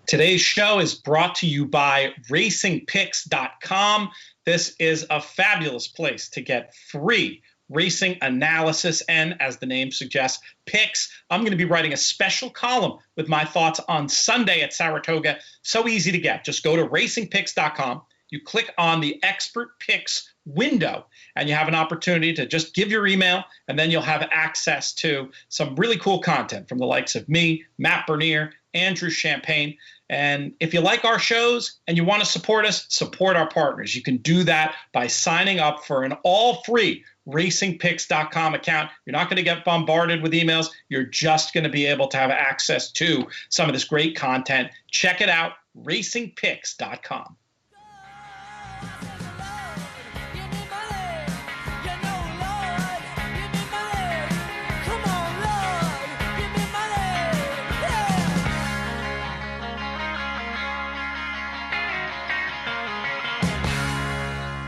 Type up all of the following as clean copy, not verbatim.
Today's show is brought to you by racingpicks.com. This is a fabulous place to get free racing analysis and, as the name suggests, picks. I'm going to be writing a special column with my thoughts on Sunday at Saratoga. So easy to get. Just go to racingpicks.com. You click on the expert picks window and you have an opportunity to just give your email, and then you'll have access to some really cool content from the likes of me, Matt Bernier, Andrew Champagne. And if you like our shows and you want to support us, support our partners. You can do that by signing up for an all-free racingpicks.com account. You're not going to get bombarded with emails. You're just going to be able to have access to some of this great content. Check it out, racingpicks.com.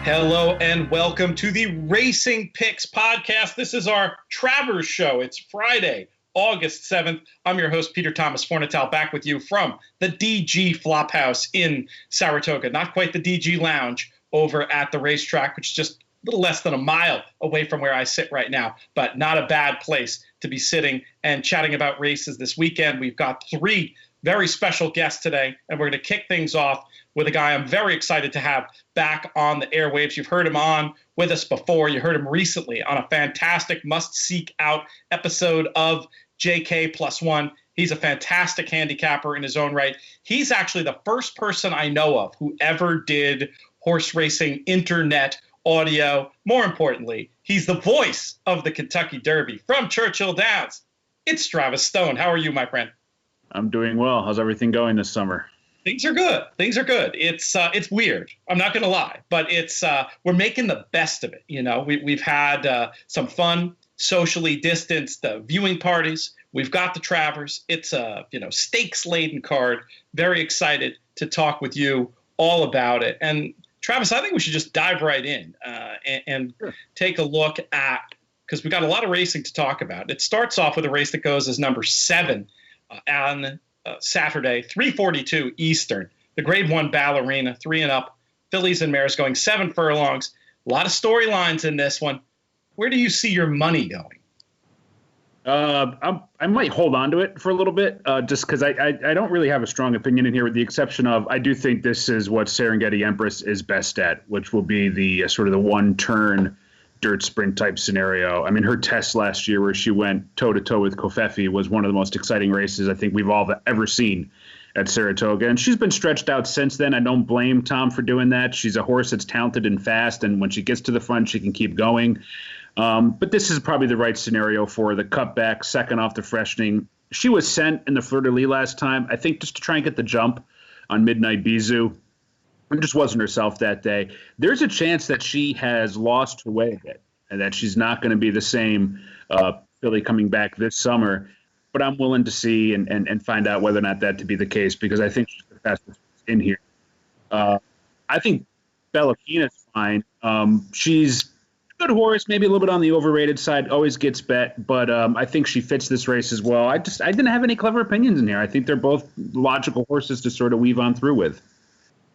Hello and welcome to the Racing Picks podcast. This is our Travers show. It's Friday, August 7th. I'm your host, Peter Thomas Fornatel, back with you from the DG Flophouse in Saratoga. Not quite the DG Lounge over at the racetrack, which is just a little less than a mile away from where I sit right now, but not a bad place to be sitting and chatting about races this weekend. We've got three very special guests today, and we're going to kick things off with a guy I'm very excited to have back on the airwaves. You've heard him on with us before. You heard him recently on a fantastic must-seek-out episode of JK Plus One. He's a fantastic handicapper in his own right. He's actually the first person I know of who ever did horse racing internet audio. More importantly, he's the voice of the Kentucky Derby from Churchill Downs. It's Travis Stone. How are you, my friend? I'm doing well. How's everything going this summer? Things are good. Things are good. It's weird. I'm not going to lie, but we're making the best of it. You know, we've had some fun, socially distanced viewing parties. We've got the Travers. It's a stakes laden card. Very excited to talk with you all about it. And Travis, I think we should just dive right in and Sure. take a look at, because we've got a lot of racing to talk about. It starts off with a race that goes as number 7 on Saturday, 3:42 Eastern. The Grade 1 Ballerina, 3 and up, fillies and mares going 7 furlongs. A lot of storylines in this one. Where do you see your money going? I might hold on to it for a little bit, just because I don't really have a strong opinion in here, with the exception of I do think this is what Serengeti Empress is best at, which will be the sort of the one-turn dirt sprint type scenario. I mean, her test last year where she went toe-to-toe with Kofefi was one of the most exciting races I think we've all ever seen at Saratoga. And she's been stretched out since then. I don't blame Tom for doing that. She's a horse that's talented and fast, and when she gets to the front, she can keep going. But this is probably the right scenario for the cutback, second off the freshening. She was sent in the Fleur-de-Lis last time, I think just to try and get the jump on Midnight Bisou. It just wasn't herself that day. There's a chance that she has lost her way a bit and that she's not going to be the same filly coming back this summer. But I'm willing to see and find out whether or not that to be the case, because I think she's the fastest in here. I think Bellafina's fine. She's a good horse, maybe a little bit on the overrated side, always gets bet, but I think she fits this race as well. I didn't have any clever opinions in here. I think they're both logical horses to sort of weave on through with.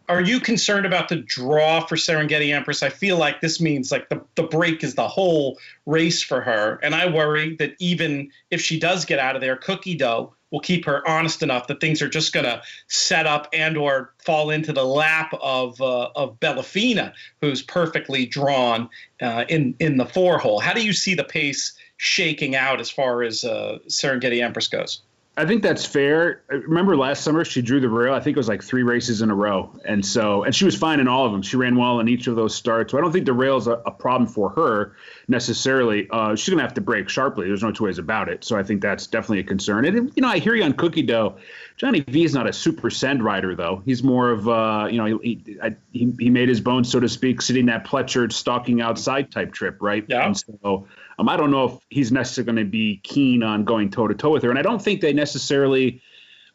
Are you concerned about the draw for Serengeti Empress? I feel like this means like the break is the whole race for her. And I worry that even if she does get out of there, Cookie Dough will keep her honest enough that things are just going to set up and or fall into the lap of Bellafina, who's perfectly drawn in the 4-hole. How do you see the pace shaking out as far as Serengeti Empress goes? I think that's fair. Remember last summer she drew the rail. I think it was like 3 races in a row. And she was fine in all of them. She ran well in each of those starts. So I don't think the rail is a problem for her necessarily. She's going to have to break sharply. There's no two ways about it. So I think that's definitely a concern. And, I hear you on Cookie Dough. Johnny V is not a super send rider, though. He's more of, he made his bones, so to speak, sitting that Pletchard stalking outside type trip, right? Yeah. And so I don't know if he's necessarily going to be keen on going toe-to-toe with her. And I don't think they necessarily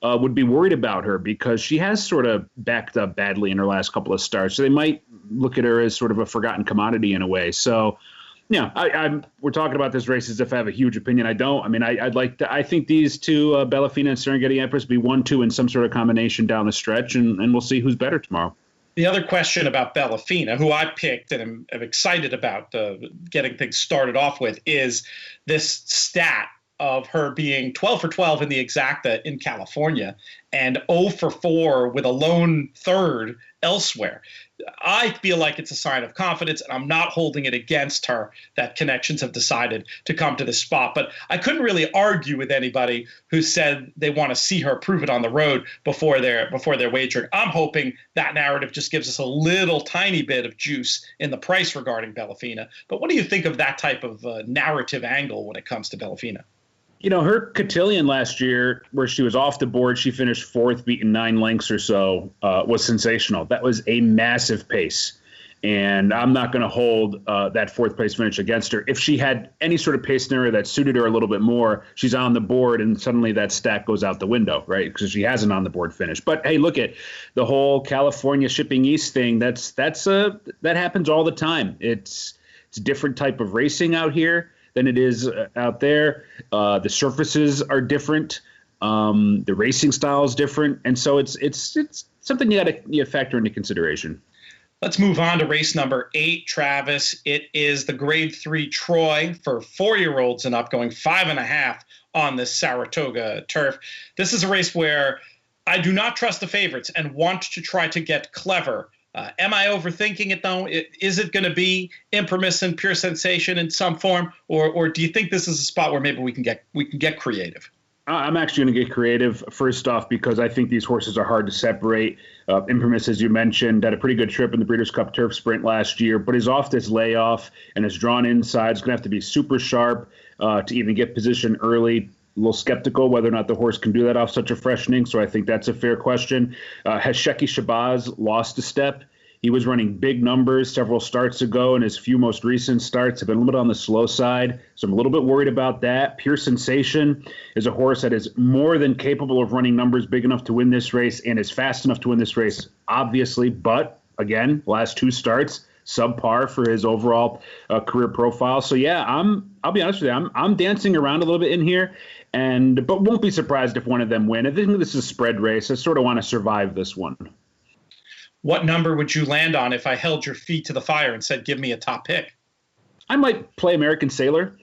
would be worried about her, because she has sort of backed up badly in her last couple of starts. So they might look at her as sort of a forgotten commodity in a way. So Yeah, we're talking about this race as if I have a huge opinion. I don't. I mean, I think these two, Bellafina and Serengeti Empress, be 1-2 in some sort of combination down the stretch, and we'll see who's better tomorrow. The other question about Bellafina, who I picked and am excited about getting things started off with, is this stat of her being 12 for 12 in the exacta in California and 0 for 4 with a lone third elsewhere. I feel like it's a sign of confidence, and I'm not holding it against her that connections have decided to come to this spot. But I couldn't really argue with anybody who said they want to see her prove it on the road before they're wagering. I'm hoping that narrative just gives us a little tiny bit of juice in the price regarding Bellafina. But what do you think of that type of narrative angle when it comes to Bellafina? You know, her cotillion last year, where she was off the board, she finished fourth, beaten 9 lengths or so, was sensational. That was a massive pace. And I'm not going to hold that fourth place finish against her. If she had any sort of pace scenario that suited her a little bit more, she's on the board and suddenly that stat goes out the window, right? Because she has an on the board finish. But hey, look at the whole California shipping east thing. That happens all the time. It's a different type of racing out here than it is out there. The surfaces are different. The racing style is different. And so it's something you got to factor into consideration. Let's move on to race number 8, Travis. It is the Grade 3 Troy for 4-year-olds and up, going 5.5 on the Saratoga turf. This is a race where I do not trust the favorites and want to try to get clever. Am I overthinking it, though? Is it going to be Imprimis and Pure Sensation in some form, or do you think this is a spot where maybe we can get creative? I'm actually going to get creative, first off, because I think these horses are hard to separate. Imprimis, as you mentioned, had a pretty good trip in the Breeders' Cup Turf Sprint last year, but is off this layoff and is drawn inside. It's going to have to be super sharp to even get position early. A little skeptical whether or not the horse can do that off such a freshening, so I think that's a fair question. Has Shecky Shabazz lost a step? He was running big numbers several starts ago, and his few most recent starts have been a little bit on the slow side, so I'm a little bit worried about that. Pure Sensation is a horse that is more than capable of running numbers big enough to win this race and is fast enough to win this race, obviously, but again, last 2 starts, subpar for his overall career profile. So yeah, I'll be honest with you, I'm dancing around a little bit in here, but won't be surprised if one of them win. I think this is a spread race. I sort of want to survive this one. What number would you land on if I held your feet to the fire and said, give me a top pick? I might play American Sailor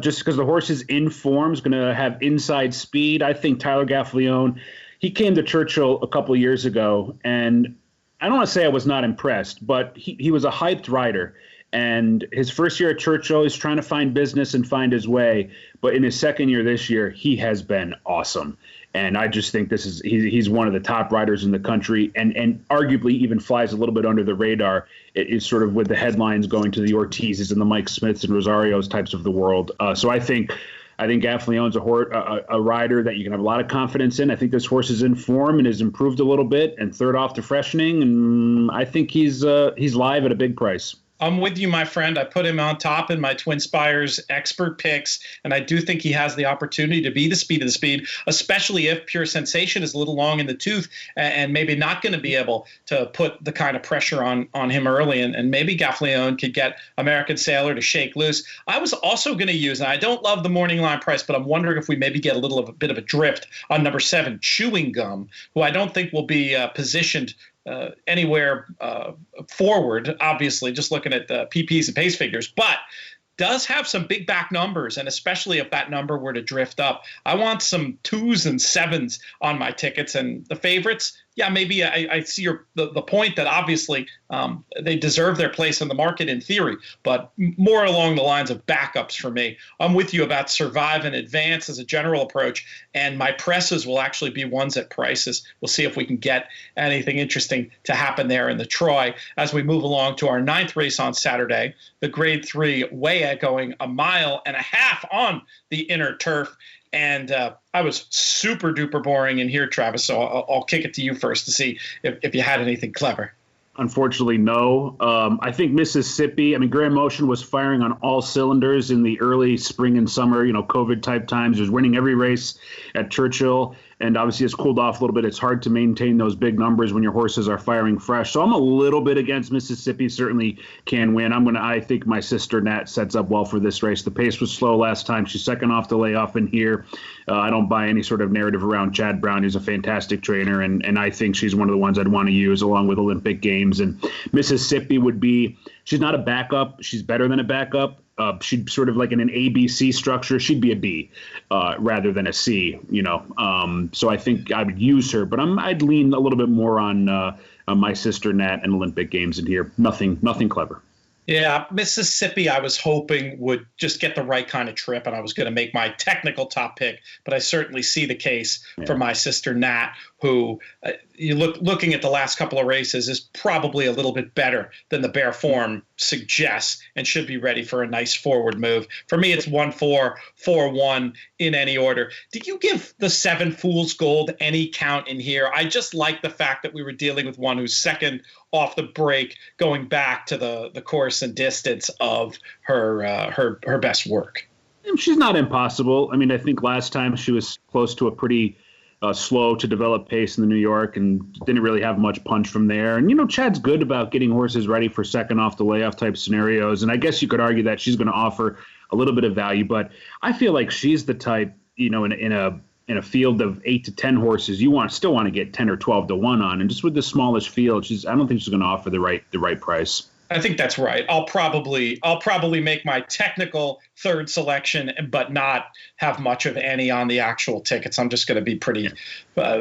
just because the horse is in form, is going to have inside speed. I think Tyler Gaffalione, he came to Churchill a couple of years ago, and I don't want to say I was not impressed, but he was a hyped rider. And his first year at Churchill, he's trying to find business and find his way. But in his second year this year, he has been awesome. And I just think he's one of the top riders in the country, and arguably even flies a little bit under the radar. It is sort of with the headlines going to the Ortizes and the Mike Smiths and Rosarios types of the world. So I think Gaffalione's a rider that you can have a lot of confidence in. I think this horse is in form and has improved a little bit, and third off the freshening, and I think he's live at a big price. I'm with you, my friend. I put him on top in my TwinSpires expert picks, and I do think he has the opportunity to be the speed of the speed, especially if Pure Sensation is a little long in the tooth and maybe not going to be able to put the kind of pressure on him early, and maybe Gaffalione could get American Sailor to shake loose. I was also going to use, and I don't love the morning line price, but I'm wondering if we maybe get a bit of a drift on number 7, Chewing Gum, who I don't think will be positioned anywhere forward, obviously, just looking at the PPs and pace figures, but does have some big back numbers, and especially if that number were to drift up. I want some 2s and 7s on my tickets, and the favorites, yeah, maybe I see the point that obviously they deserve their place in the market in theory, but more along the lines of backups for me. I'm with you about survive and advance as a general approach, and my presses will actually be ones at prices. We'll see if we can get anything interesting to happen there in the Troy as we move along to our 9th race on Saturday, the Grade 3 Weah, going 1.5 miles on the inner turf. And I was super duper boring in here, Travis, so I'll kick it to you first to see if you had anything clever. Unfortunately, no. I think Mississippi, Grand Motion was firing on all cylinders in the early spring and summer, COVID type times. He was winning every race at Churchill. and obviously it's cooled off a little bit. It's hard to maintain those big numbers when your horses are firing fresh. So I'm a little bit against Mississippi. Certainly can win. I think my sister Nat sets up well for this race. The pace was slow last time. She's second off the layoff in here. I don't buy any sort of narrative around Chad Brown. He's a fantastic trainer, and I think she's one of the ones I'd want to use along with Olympic Games. And Mississippi she's not a backup. She's better than a backup. She'd sort of like in an ABC structure. She'd be a B rather than a C, So I think I would use her, but I'd lean a little bit more on my sister Nat and Olympic Games in here. Nothing clever. Yeah, Mississippi, I was hoping would just get the right kind of trip, and I was going to make my technical top pick. But I certainly see the case for my sister Nat, who looking at the last couple of races is probably a little bit better than the bare form suggests, and should be ready for a nice forward move. For me, it's 1-4, 4-1 in any order. Did you give the 7 Fool's Gold any count in here? I just like the fact that we were dealing with one who's second off the break, going back to the course and distance of her best work. She's not impossible. I mean, I think last time she was close to a pretty slow to develop pace in the New York and didn't really have much punch from there. And, Chad's good about getting horses ready for second off the layoff type scenarios. And I guess you could argue that she's going to offer a little bit of value, but I feel like she's the type, in a field of 8 to 10 horses, you still want to get 10 or 12 to 1 on. And just with the smallest field, I don't think she's going to offer the right price. I think that's right. I'll probably make my technical third selection, but not have much of any on the actual tickets. I'm just going to be pretty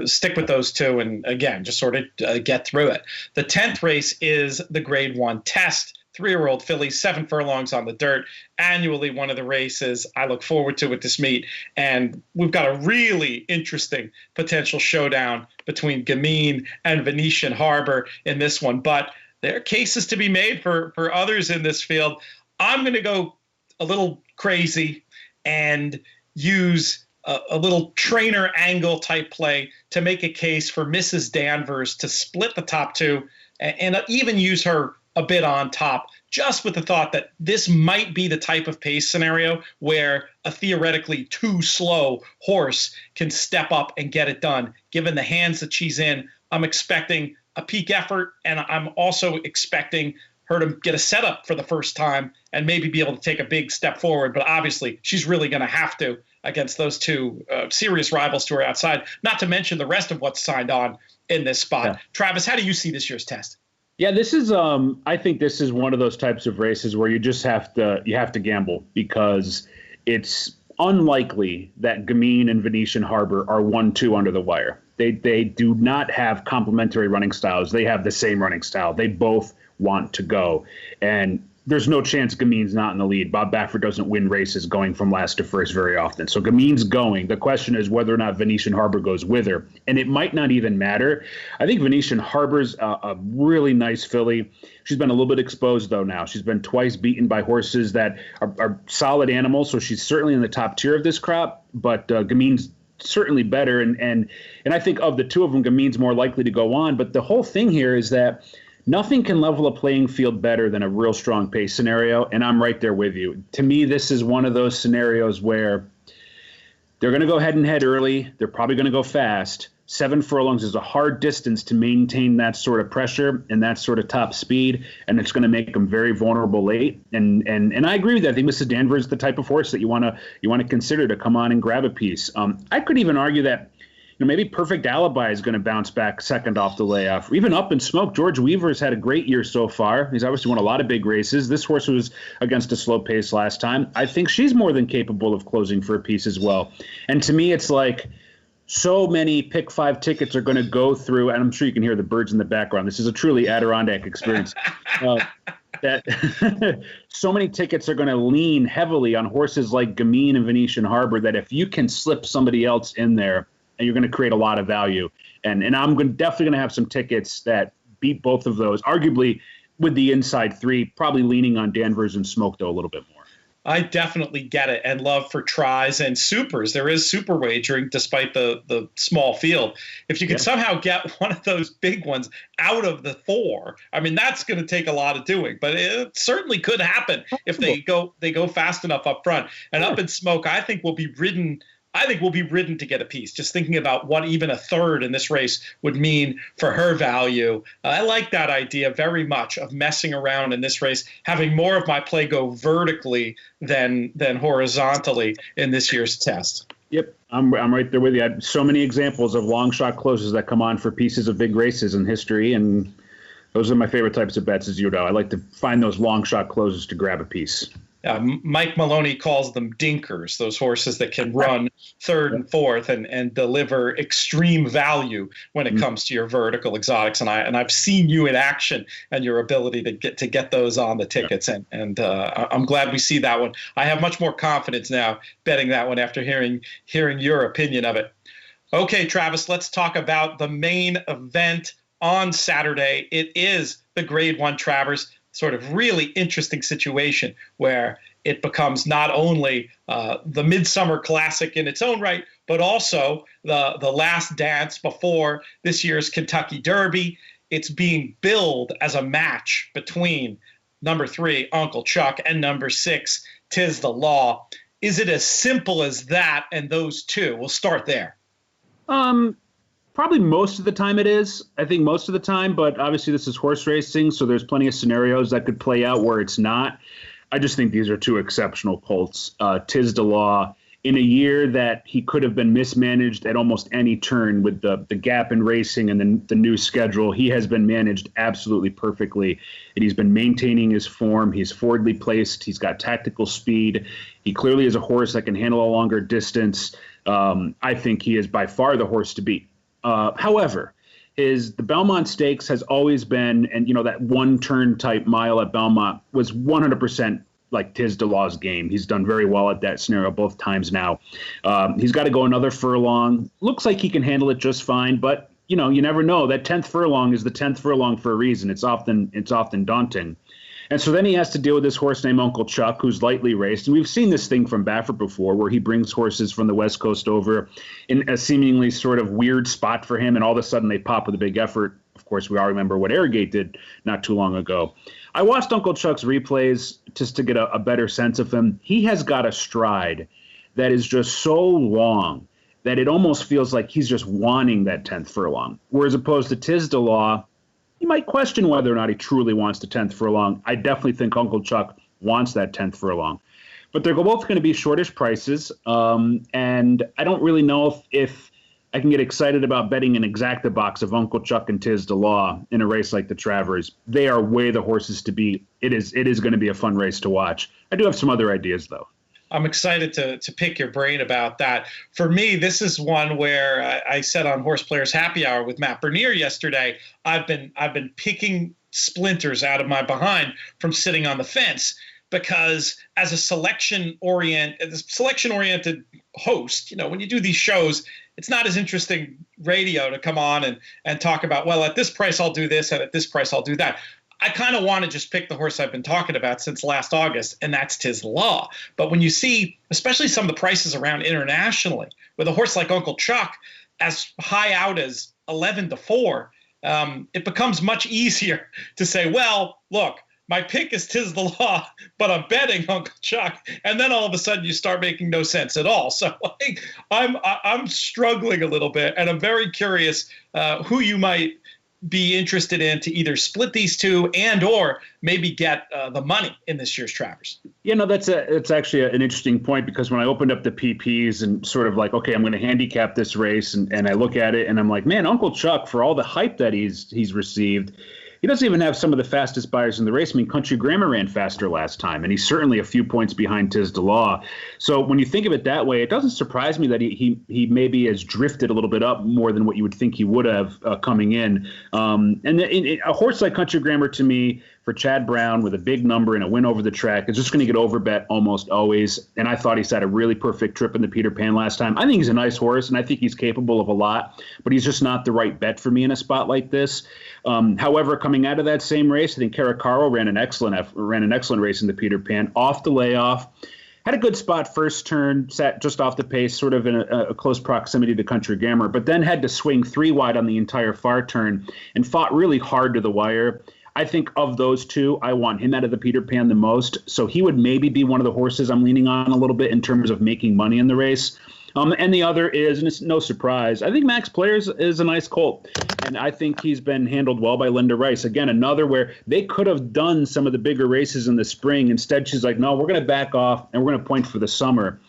stick with those two, and again, just sort of get through it. The 10th race is the Grade 1 Test. 3-year-old fillies, 7 furlongs on the dirt. Annually, one of the races I look forward to with this meet. And we've got a really interesting potential showdown between Gamine and Venetian Harbor in this one. But there are cases to be made for others in this field. I'm going to go a little crazy and use a little trainer angle type play to make a case for Mrs. Danvers to split the top two and even use her a bit on top, just with the thought that this might be the type of pace scenario where a theoretically too slow horse can step up and get it done. Given the hands that she's in, I'm expecting a peak effort, and I'm also expecting her to get a setup for the first time and maybe be able to take a big step forward. But obviously, she's really going to have to against those two serious rivals to her outside, not to mention the rest of what's signed on in this spot. Yeah. Travis, how do you see this year's test? Yeah, this is. I think this is one of those types of races where you just have to gamble, because it's unlikely that Gamine and Venetian Harbor are 1-2 under the wire. They do not have complementary running styles. They have the same running style. They both want to go, and there's no chance Gamine's not in the lead. Bob Baffert doesn't win races going from last to first very often. So Gamine's going. The question is whether or not Venetian Harbor goes with her. And it might not even matter. I think Venetian Harbor's a really nice filly. She's been a little bit exposed, though, now. She's been twice beaten by horses that are solid animals. So she's certainly in the top tier of this crop. But Gamine's certainly better. And I think of the two of them, Gamine's more likely to go on. But the whole thing here is that nothing can level a playing field better than a real strong pace scenario, and I'm right there with you. To me, this is one of those scenarios where they're going to go head-and-head early. They're probably going to go fast. 7 furlongs is a hard distance to maintain that sort of pressure and that sort of top speed, and it's going to make them very vulnerable late. And I agree with that. I think Mrs. Danvers is the type of horse that you want to consider to come on and grab a piece. I could even argue that maybe Perfect Alibi is going to bounce back second off the layoff. Even Up in Smoke, George Weaver's had a great year so far. He's obviously won a lot of big races. This horse was against a slow pace last time. I think she's more than capable of closing for a piece as well. And to me, it's like so many pick 5 tickets are going to go through, and I'm sure you can hear the birds in the background. This is a truly Adirondack experience. That so many tickets are going to lean heavily on horses like Gamine and Venetian Harbor that if you can slip somebody else in there, and you're going to create a lot of value. And I'm definitely going to have some tickets that beat both of those, arguably with the inside 3, probably leaning on Danvers and Smoke, though, a little bit more. I definitely get it, and love for tries and supers. There is super wagering despite the small field. If you can somehow get one of those big ones out of the 4, I mean, that's going to take a lot of doing, but it certainly could happen if they go fast enough up front. And Up in Smoke, I think, will be ridden I think will be ridden to get a piece. Just thinking about what even a third in this race would mean for her value. I like that idea very much of messing around in this race, having more of my play go vertically than horizontally in this year's test. Yep, I'm right there with you. I had so many examples of long shot closes that come on for pieces of big races in history, and those are my favorite types of bets, as you know. I like to find those long shot closes to grab a piece. Mike Maloney calls them dinkers, those horses that can run third and fourth and deliver extreme value when it comes to your vertical exotics. And I've seen you in action and your ability to get those on the tickets. And I'm glad we see that one. I have much more confidence now betting that one after hearing your opinion of it. Okay, Travis, let's talk about the main event on Saturday. It is the Grade 1 Travers. Sort of really interesting situation where it becomes not only the Midsummer Classic in its own right, but also the last dance before this year's Kentucky Derby. It's being billed as a match between number 3, Uncle Chuck, and number 6, Tis the Law. Is it as simple as that and those two? We'll start there. Probably most of the time it is. I think most of the time, but obviously this is horse racing, so there's plenty of scenarios that could play out where it's not. I just think these are two exceptional colts. Tis the Law, in a year that he could have been mismanaged at almost any turn with the gap in racing and the new schedule, he has been managed absolutely perfectly, and he's been maintaining his form. He's forwardly placed. He's got tactical speed. He clearly is a horse that can handle a longer distance. I think he is by far the horse to beat. However, the Belmont Stakes has always been, and that one turn type mile at Belmont was 100% like Tis the Law's game. He's done very well at that scenario both times now. He's got to go another furlong. Looks like he can handle it just fine, but you never know. That 10th furlong is the 10th furlong for a reason. It's often daunting. And so then he has to deal with this horse named Uncle Chuck, who's lightly raced. And we've seen this thing from Baffert before, where he brings horses from the West Coast over in a seemingly sort of weird spot for him, and all of a sudden they pop with a big effort. Of course, we all remember what Arrogate did not too long ago. I watched Uncle Chuck's replays just to get a better sense of him. He has got a stride that is just so long that it almost feels like he's just wanting that 10th furlong. Whereas opposed to Tis the Law, you might question whether or not he truly wants the 10th furlong. I definitely think Uncle Chuck wants that 10th furlong. But they're both going to be shortish prices, and I don't really know if I can get excited about betting an exacta box of Uncle Chuck and Tis the Law in a race like the Travers. They are way the horses to beat. It is going to be a fun race to watch. I do have some other ideas, though. I'm excited to pick your brain about that. For me, this is one where I said on Horse Players Happy Hour with Matt Bernier yesterday, I've been picking splinters out of my behind from sitting on the fence, because as a selection-oriented host, when you do these shows, it's not as interesting radio to come on and talk about, well, at this price I'll do this, and at this price I'll do that. I kind of want to just pick the horse I've been talking about since last August, and that's Tis the Law. But when you see, especially some of the prices around internationally, with a horse like Uncle Chuck as high out as 11-4, it becomes much easier to say, well, look, my pick is Tis the Law, but I'm betting Uncle Chuck, and then all of a sudden you start making no sense at all. So I'm struggling a little bit, and I'm very curious who you might be interested in to either split these two and or maybe get the money in this year's Travers. It's actually an interesting point, because when I opened up the PPs and sort of like, okay, I'm going to handicap this race, and I look at it and I'm like, man, Uncle Chuck, for all the hype that he's received, he doesn't even have some of the fastest buyers in the race. I mean, Country Grammar ran faster last time, and he's certainly a few points behind Tis the Law. So when you think of it that way, it doesn't surprise me that he maybe has drifted a little bit up more than what you would think he would have coming in. And a horse like Country Grammar, to me, for Chad Brown with a big number and a win over the track, is just going to get overbet almost always. And I thought he's had a really perfect trip in the Peter Pan last time. I think he's a nice horse, and I think he's capable of a lot, but he's just not the right bet for me in a spot like this. However, coming out of that same race, I think Caracaro ran an excellent race in the Peter Pan, off the layoff. Had a good spot first turn, sat just off the pace, sort of in a close proximity to Country Grammar, but then had to swing 3 wide on the entire far turn and fought really hard to the wire. I think of those two, I want him out of the Peter Pan the most. So he would maybe be one of the horses I'm leaning on a little bit in terms of making money in the race. And the other is, and it's no surprise, I think Max Players is a nice colt. And I think he's been handled well by Linda Rice. Again, another where they could have done some of the bigger races in the spring. Instead, she's like, no, we're going to back off and we're going to point for the summer.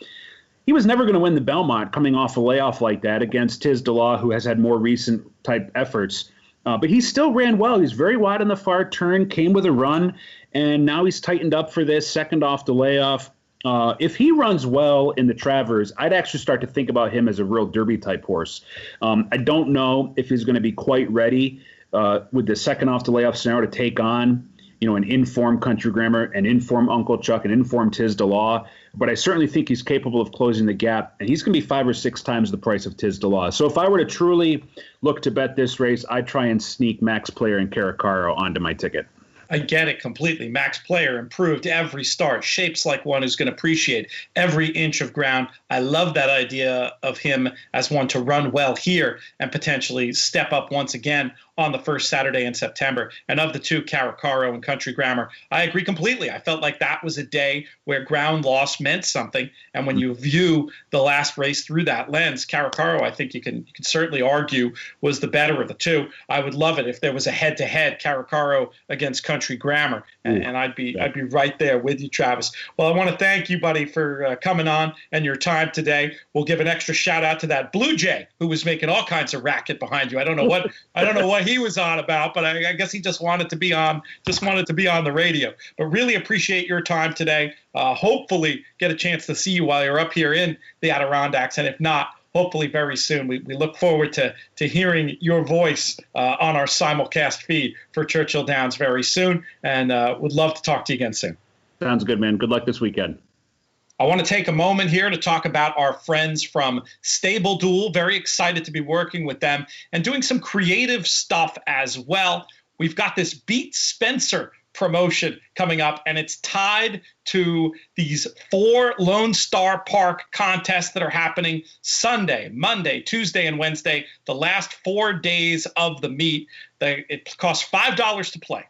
He was never going to win the Belmont coming off a layoff like that against Tiz DeLaw, who has had more recent type efforts. But he still ran well. He's very wide on the far turn, came with a run, and now he's tightened up for this second off the layoff. If he runs well in the Travers, I'd actually start to think about him as a real Derby type horse. I don't know if he's going to be quite ready with the second off the layoff scenario to take on, an informed Country Grammar, an informed Uncle Chuck, an informed Tiz DeLaw. But I certainly think he's capable of closing the gap, and he's going to be 5 or 6 times the price of Tiz DeLaw. So if I were to truly look to bet this race, I'd try and sneak Max Player and Caracaro onto my ticket. I get it completely. Max Player improved every start, shapes like one who's going to appreciate every inch of ground. I love that idea of him as one to run well here and potentially step up once again on the first Saturday in September. And of the two, Caracaro and Country Grammar, I agree completely. I felt like that was a day where ground loss meant something. And when you view the last race through that lens, Caracaro, I think you can certainly argue, was the better of the two. I would love it if there was a head-to-head Caracaro against Country Grammar, and I'd be right there with you, Travis. Well, I want to thank you, buddy, for coming on and your time today. We'll give an extra shout out to that Blue Jay who was making all kinds of racket behind you. I don't know what he was on about, but I guess he just wanted to be on the radio. But really appreciate your time today. Hopefully get a chance to see you while you're up here in the Adirondacks, and if not, hopefully very soon. We look forward to hearing your voice on our simulcast feed for Churchill Downs very soon, and would love to talk to you again soon. Sounds good, man. Good luck this weekend. I want to take a moment here to talk about our friends from Stable Duel. Very excited to be working with them and doing some creative stuff as well. We've got this Beat Spencer promotion coming up, and it's tied to these 4 Lone Star Park contests that are happening Sunday, Monday, Tuesday, and Wednesday, the last 4 days of the meet. It costs $5 to play.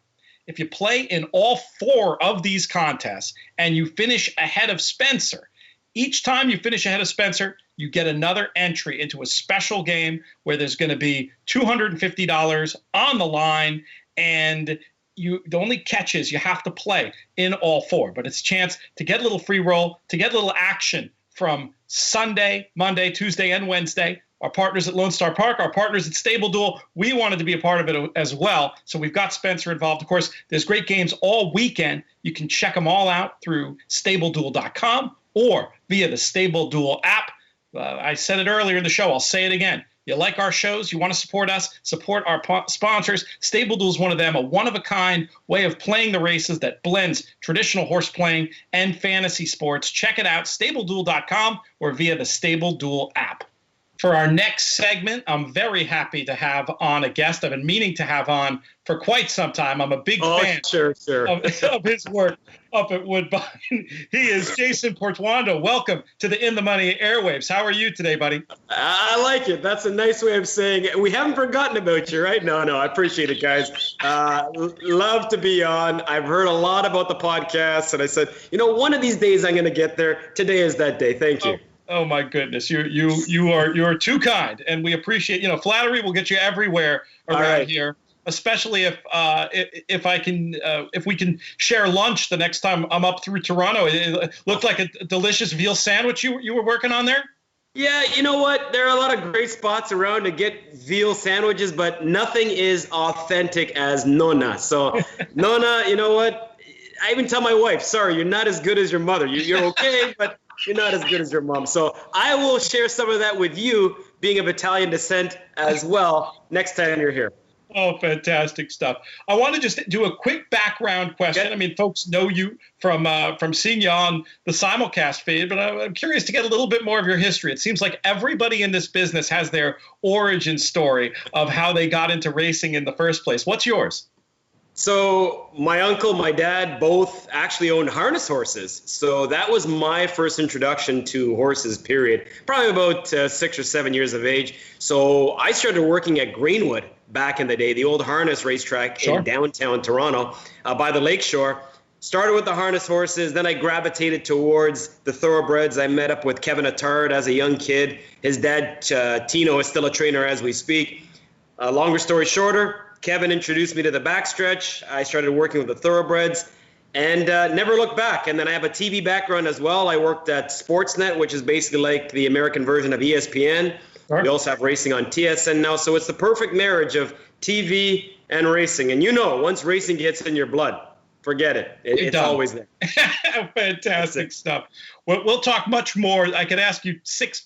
If you play in all 4 of these contests and you finish ahead of Spencer, each time you finish ahead of Spencer, you get another entry into a special game where there's going to be $250 on the line, and the only catch is you have to play in all 4. But it's a chance to get a little free roll, to get a little action from Sunday, Monday, Tuesday, and Wednesday. Our partners at Lone Star Park, our partners at Stable Duel, we wanted to be a part of it as well. So we've got Spencer involved. Of course, there's great games all weekend. You can check them all out through StableDuel.com or via the Stable Duel app. I said it earlier in the show. I'll say it again. You like our shows, you want to support us, support our sponsors. Stable Duel is one of them, a one-of-a-kind way of playing the races that blends traditional horse playing and fantasy sports. Check it out, StableDuel.com or via the Stable Duel app. For our next segment, I'm very happy to have on a guest I've been meaning to have on for quite some time. I'm a big fan of his work up at Woodbine. He is Jason Portuondo. Welcome to the In the Money airwaves. How are you today, buddy? I like it. That's a nice way of saying it. We haven't forgotten about you, right? No, I appreciate it, guys. Love to be on. I've heard a lot about the podcast, and I said, one of these days I'm going to get there. Today is that day. Thank you. Oh my goodness, you're too kind, and we appreciate. Flattery will get you everywhere around here. Especially if we can share lunch the next time I'm up through Toronto. It looked like a delicious veal sandwich you were working on there. Yeah, you know what? There are a lot of great spots around to get veal sandwiches, but nothing is authentic as Nona. So, Nona, you know what? I even tell my wife, sorry, you're not as good as your mother. You're okay, but you're not as good as your mom. So I will share some of that with you, being of Italian descent as well, next time you're here. Oh, fantastic stuff. I want to just do a quick background question. Okay. I mean, folks know you from seeing you on the simulcast feed, but I'm curious to get a little bit more of your history. It seems like everybody in this business has their origin story of how they got into racing in the first place. What's yours? So my uncle, my dad, both actually owned harness horses. So that was my first introduction to horses, period. Probably about 6 or 7 years of age. So I started working at Greenwood back in the day, the old harness racetrack in downtown Toronto by the lakeshore. started with the harness horses, then I gravitated towards the thoroughbreds. I met up with Kevin Attard as a young kid. His dad, Tino, is still a trainer as we speak. Longer story shorter, Kevin introduced me to the backstretch. I started working with the thoroughbreds and never looked back. And then I have a TV background as well. I worked at Sportsnet, which is basically like the American version of ESPN. Sure. We also have racing on TSN now. So it's the perfect marriage of TV and racing. And once racing gets in your blood, forget it. It's always there. Fantastic stuff. We'll talk much more. I could ask you 6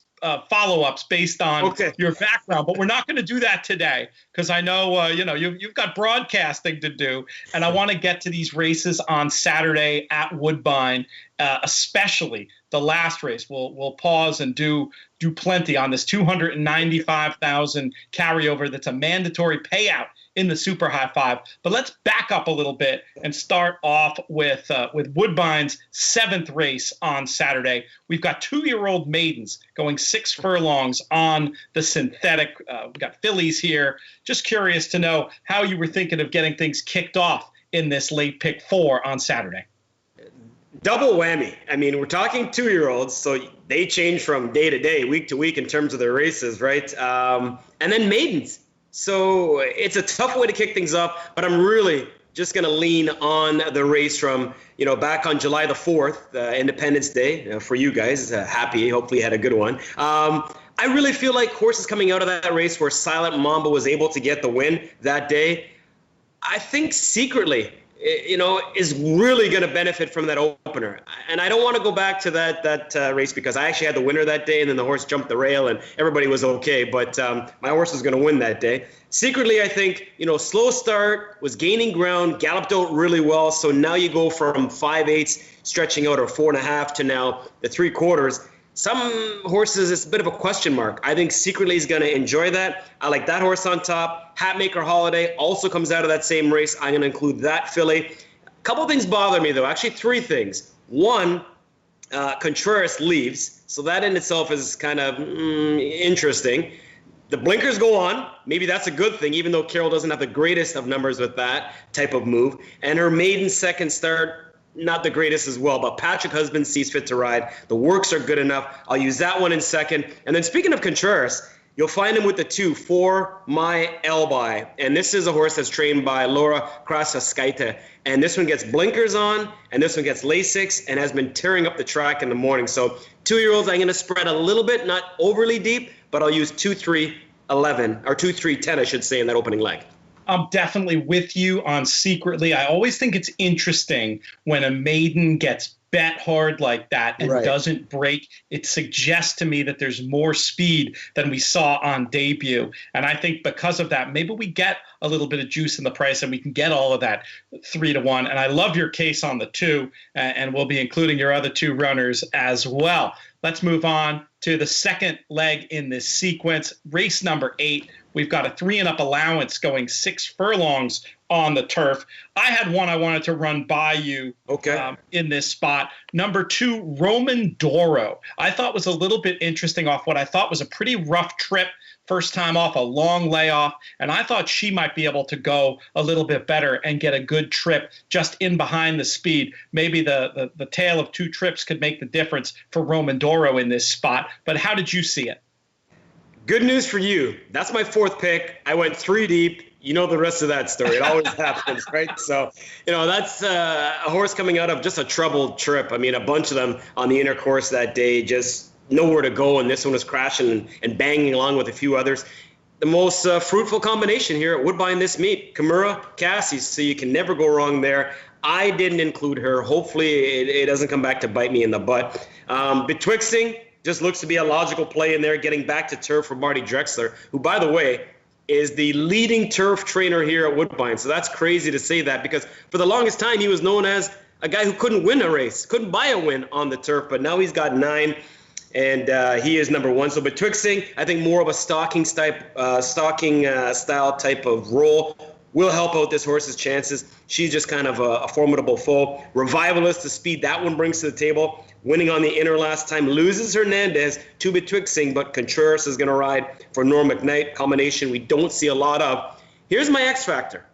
follow-ups based on your background, but we're not going to do that today because I know you've got broadcasting to do, and I want to get to these races on Saturday at Woodbine, especially the last race. We'll pause and do plenty on this $295,000 carryover that's a mandatory payout in the Super High Five. But let's back up a little bit and start off with Woodbine's 7th race on Saturday. We've got 2-year-old maidens going 6 furlongs on the synthetic. We've got fillies here. Just curious to know how you were thinking of getting things kicked off in this late pick 4 on Saturday. Double whammy. I mean, we're talking 2-year-olds, so they change from day to day, week to week in terms of their races, right? And then maidens. So it's a tough way to kick things off, but I'm really just going to lean on the race from, back on July the 4th, Independence Day, for you guys. Happy. Hopefully you had a good one. I really feel like horses coming out of that race where Silent Mamba was able to get the win that day, I think secretly, is really going to benefit from that opener. And I don't want to go back to that race because I actually had the winner that day and then the horse jumped the rail and everybody was okay. But my horse was going to win that day. Secretly, I think, slow start, was gaining ground, galloped out really well. So now you go from 5/8 stretching out or 4.5 to now the 3/4. Some horses, it's a bit of a question mark. I think secretly he's going to enjoy that. I like that horse on top. Hatmaker Holiday also comes out of that same race. I'm going to include that filly. A couple things bother me, though. Actually, 3 things. One, Contreras leaves. So that in itself is kind of interesting. The blinkers go on. Maybe that's a good thing, even though Carol doesn't have the greatest of numbers with that type of move. And her maiden second start, not the greatest as well, but Patrick Husband sees fit to ride. The works are good enough. I'll use that one in second. And then speaking of Contreras, you'll find him with the 2 For My Elby. And this is a horse that's trained by Laura Krasaskaite. And this one gets blinkers on, and this one gets Lasix, and has been tearing up the track in the morning. So 2-year-olds, I'm going to spread a little bit, not overly deep, but I'll use 2-3-11, or 2-3-10, I should say, in that opening leg. I'm definitely with you on secretly. I always think it's interesting when a maiden gets bet hard like that and doesn't break. It suggests to me that there's more speed than we saw on debut. And I think because of that, maybe we get a little bit of juice in the price and we can get all of that 3-1. And I love your case on the 2, and we'll be including your other 2 runners as well. Let's move on to the second leg in this sequence, race number 8. We've got a 3-and-up allowance going 6 furlongs on the turf. I had one I wanted to run by you in this spot. Number 2, Roman Doro. I thought was a little bit interesting off what I thought was a pretty rough trip. First time off, a long layoff, and I thought she might be able to go a little bit better and get a good trip just in behind the speed. Maybe the tale of 2 trips could make the difference for Roman Doro in this spot. But how did you see it? Good news for you. That's my 4th pick. I went 3 deep. You know the rest of that story. It always happens, right? So, that's a horse coming out of just a troubled trip. I mean, a bunch of them on the inner course that day, just nowhere to go, and this one was crashing and banging along with a few others. The most fruitful combination here at Woodbine this meet, Kimura Cassie, so you can never go wrong there. I didn't include her. Hopefully it doesn't come back to bite me in the butt. Betwixting just looks to be a logical play in there, getting back to turf for Marty Drexler, who, by the way, is the leading turf trainer here at Woodbine. So that's crazy to say that because for the longest time he was known as a guy who couldn't win a race, couldn't buy a win on the turf, but now he's got 9. And he is number 1. So Betwixting, I think more of a stalking style type of role will help out this horse's chances. She's just kind of a formidable foe. Revivalist, the speed that one brings to the table. Winning on the inner last time, loses Hernandez to Betwixting, but Contreras is going to ride for Norm McKnight. Combination we don't see a lot of. Here's my X factor.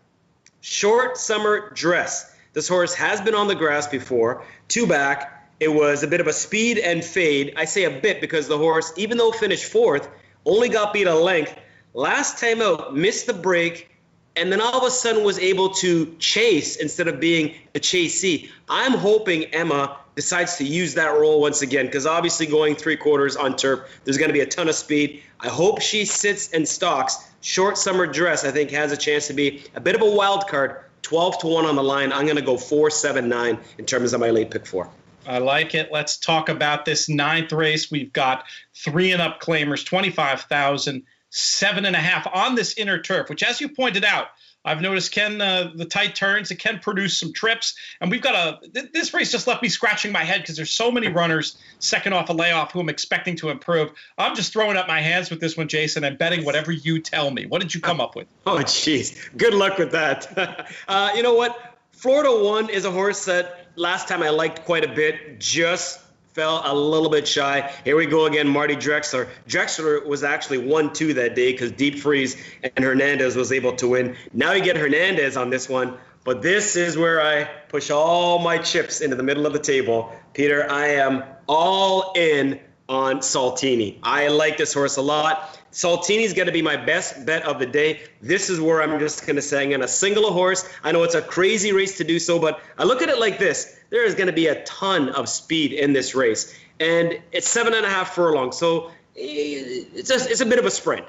Short Summer Dress. This horse has been on the grass before, 2 back. It was a bit of a speed and fade. I say a bit because the horse, even though finished 4th, only got beat a length. Last time out, missed the break, and then all of a sudden was able to chase instead of being a chasee. I'm hoping Emma decides to use that role once again, because obviously going 3/4 on turf, there's going to be a ton of speed. I hope she sits and stalks. Short summer dress, I think, has a chance to be a bit of a wild card. 12-1 on the line. I'm going to go 4-7-9 in terms of my late pick 4. I like it. Let's talk about this 9th race. We've got 3 and up claimers, 25,000, 7.5 on this inner turf, which, as you pointed out, I've noticed the tight turns, it can produce some trips. And we've got this race just left me scratching my head because there's so many runners second off a layoff who I'm expecting to improve. I'm just throwing up my hands with this one, Jason, and betting whatever you tell me. What did you come up with? Oh, jeez. Good luck with that. You know what? Florida 1 is a horse that last time I liked quite a bit, just fell a little bit shy. Here we go again, Marty Drexler. Drexler was actually 1-2 that day because Deep Freeze and Hernandez was able to win. Now you get Hernandez on this one, but this is where I push all my chips into the middle of the table. Peter, I am all in on Saltini. I like this horse a lot. Saltini's going to be my best bet of the day. This is where I'm just going to say I'm going to single a horse. I know it's a crazy race to do so, but I look at it like this. There is going to be a ton of speed in this race, and it's 7.5 furlongs, so it's a bit of a sprint.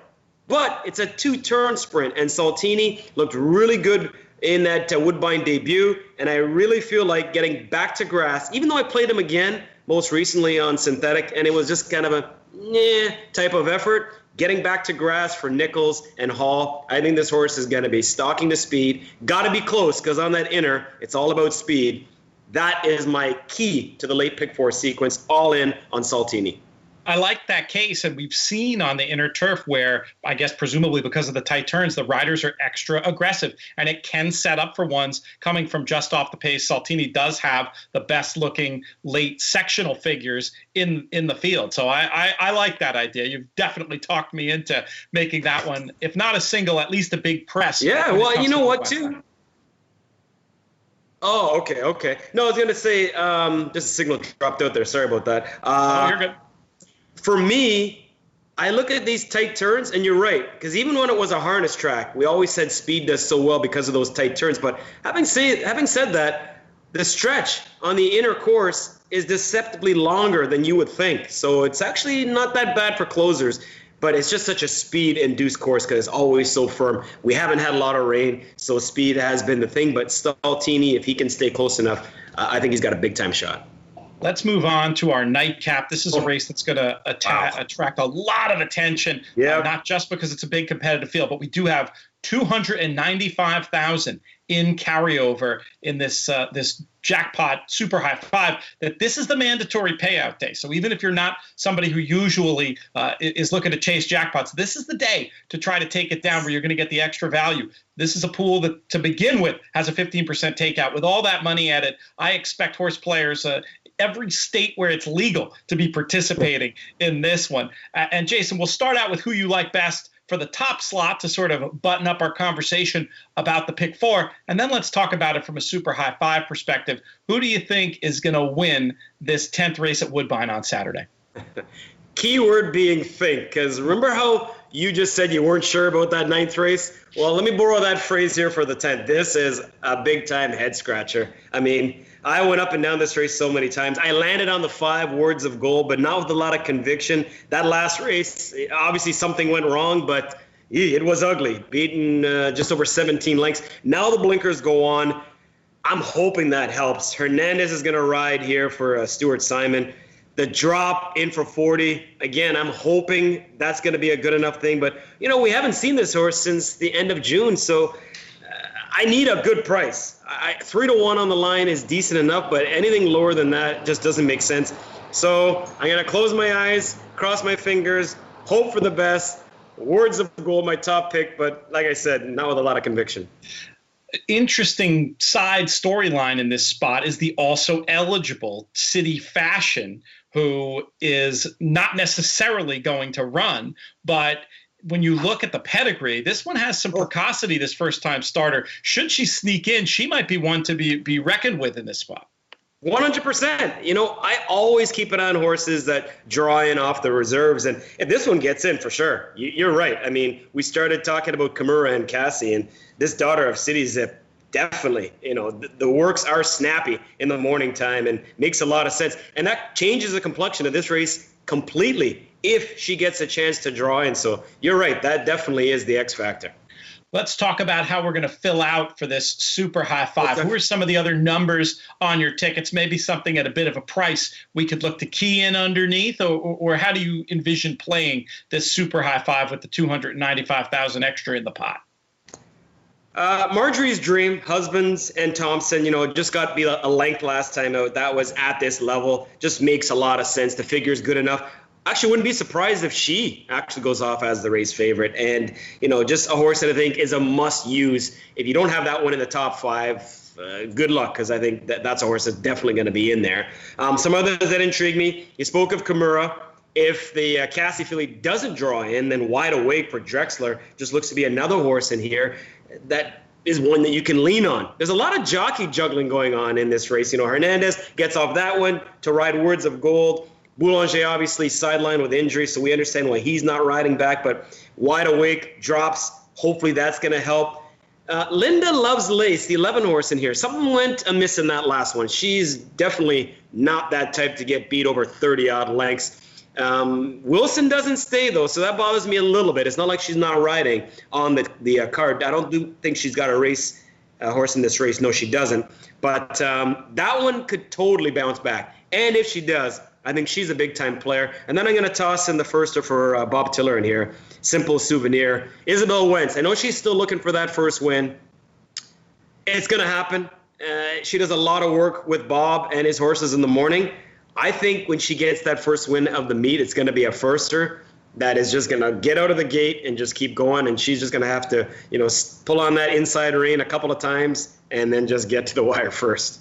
But it's a 2-turn sprint, and Saltini looked really good in that Woodbine debut, and I really feel like getting back to grass, even though I played him again most recently on synthetic, and it was just kind of a type of effort. Getting back to grass for Nichols and Hall, I think this horse is going to be stalking to speed. Got to be close because on that inner, it's all about speed. That is my key to the late pick 4 sequence, all in on Saltini. I like that case, and we've seen on the inner turf where, I guess presumably because of the tight turns, the riders are extra aggressive, and it can set up for ones coming from just off the pace. Saltini does have the best-looking late sectional figures in the field, so I like that idea. You've definitely talked me into making that one, if not a single, at least a big press. Yeah, well, you know what, too? Oh, okay. No, I was going to say, just a signal dropped out there. Sorry about that. Oh, you're good. For me, I look at these tight turns, and you're right, because even when it was a harness track, we always said speed does so well because of those tight turns. But having said that, the stretch on the inner course is deceptively longer than you would think. So it's actually not that bad for closers, but it's just such a speed-induced course because it's always so firm. We haven't had a lot of rain, so speed has been the thing. But Saltini, if he can stay close enough, I think he's got a big-time shot. Let's move on to our nightcap. This is a race that's going to attract a lot of attention, not just because it's a big competitive field, but we do have 295,000 in carryover in this jackpot super high 5. That this is the mandatory payout day. So even if you're not somebody who usually is looking to chase jackpots, this is the day to try to take it down where you're going to get the extra value. This is a pool that, to begin with, has a 15% takeout. With all that money added, I expect horse players, every state where it's legal, to be participating in this one. And Jason, we'll start out with who you like best for the top slot to sort of button up our conversation about the pick 4. And then let's talk about it from a super high 5 perspective. Who do you think is going to win this 10th race at Woodbine on Saturday? Keyword being think, because remember how you just said you weren't sure about that 9th race? Well, let me borrow that phrase here for the 10th. This is a big-time head-scratcher. I mean, I went up and down this race so many times. I landed on the 5 words of gold, but not with a lot of conviction. That last race, obviously something went wrong, but it was ugly, beaten just over 17 lengths. Now the blinkers go on. I'm hoping that helps. Hernandez is going to ride here for Stuart Simon. The drop in for 40. Again, I'm hoping that's going to be a good enough thing. But, we haven't seen this horse since the end of June, so I need a good price. 3-1 on the line is decent enough, but anything lower than that just doesn't make sense. So I'm going to close my eyes, cross my fingers, hope for the best. Words of gold, my top pick, but like I said, not with a lot of conviction. Interesting side storyline in this spot is the also eligible City Fashion, who is not necessarily going to run, but when you look at the pedigree, this one has some precocity, this first-time starter. Should she sneak in, she might be one to be reckoned with in this spot. 100%. You know, I always keep an eye on horses that draw in off the reserves. And if this one gets in, for sure. You're right. I mean, we started talking about Kimura and Cassie, and this Daughter of City Zip, definitely, you know, the works are snappy in the morning time and makes a lot of sense. And that changes the complexion of this race completely if she gets a chance to draw in. So you're right. That definitely is the X factor. Let's talk about how we're going to fill out for this super high five. Who are some of the other numbers on your tickets? Maybe something at a bit of a price we could look to key in underneath, or how do you envision playing this super high five with the 295,000 extra in the pot? Marjorie's Dream, Husbands, and Thompson, you know, just got to be a length last time out. That was at this level. Just makes a lot of sense. The figure's good enough. Actually, wouldn't be surprised if she actually goes off as the race favorite. And, you know, just a horse that I think is a must-use. If you don't have that one in the top five, good luck, because I think that's a horse that's definitely going to be in there. Some others that intrigue me, you spoke of Kimura. If the Cassie filly doesn't draw in, then Wide Awake for Drexler just looks to be another horse in here that is one that you can lean on. There's a lot of jockey juggling going on in this race. You know, Hernandez gets off that one to ride Words of Gold. Boulanger obviously sidelined with injury, so we understand why he's not riding back, but Wide Awake drops. Hopefully that's going to help. Linda Loves Lace, the 11 horse in here. Something went amiss in that last one. She's definitely not that type to get beat over 30-odd lengths. Wilson doesn't stay, though, so that bothers me a little bit. It's not like she's not riding on the card. I don't think she's got a horse in this race. No, she doesn't. But that one could totally bounce back. And if she does, I think she's a big-time player. And then I'm going to toss in the firster for Bob Tiller in here. Simple Souvenir. Isabel Wentz. I know she's still looking for that first win. It's going to happen. She does a lot of work with Bob and his horses in the morning. I think when she gets that first win of the meet, it's going to be a firster that is just going to get out of the gate and just keep going. And she's just going to have to, you know, pull on that inside rein a couple of times and then just get to the wire first.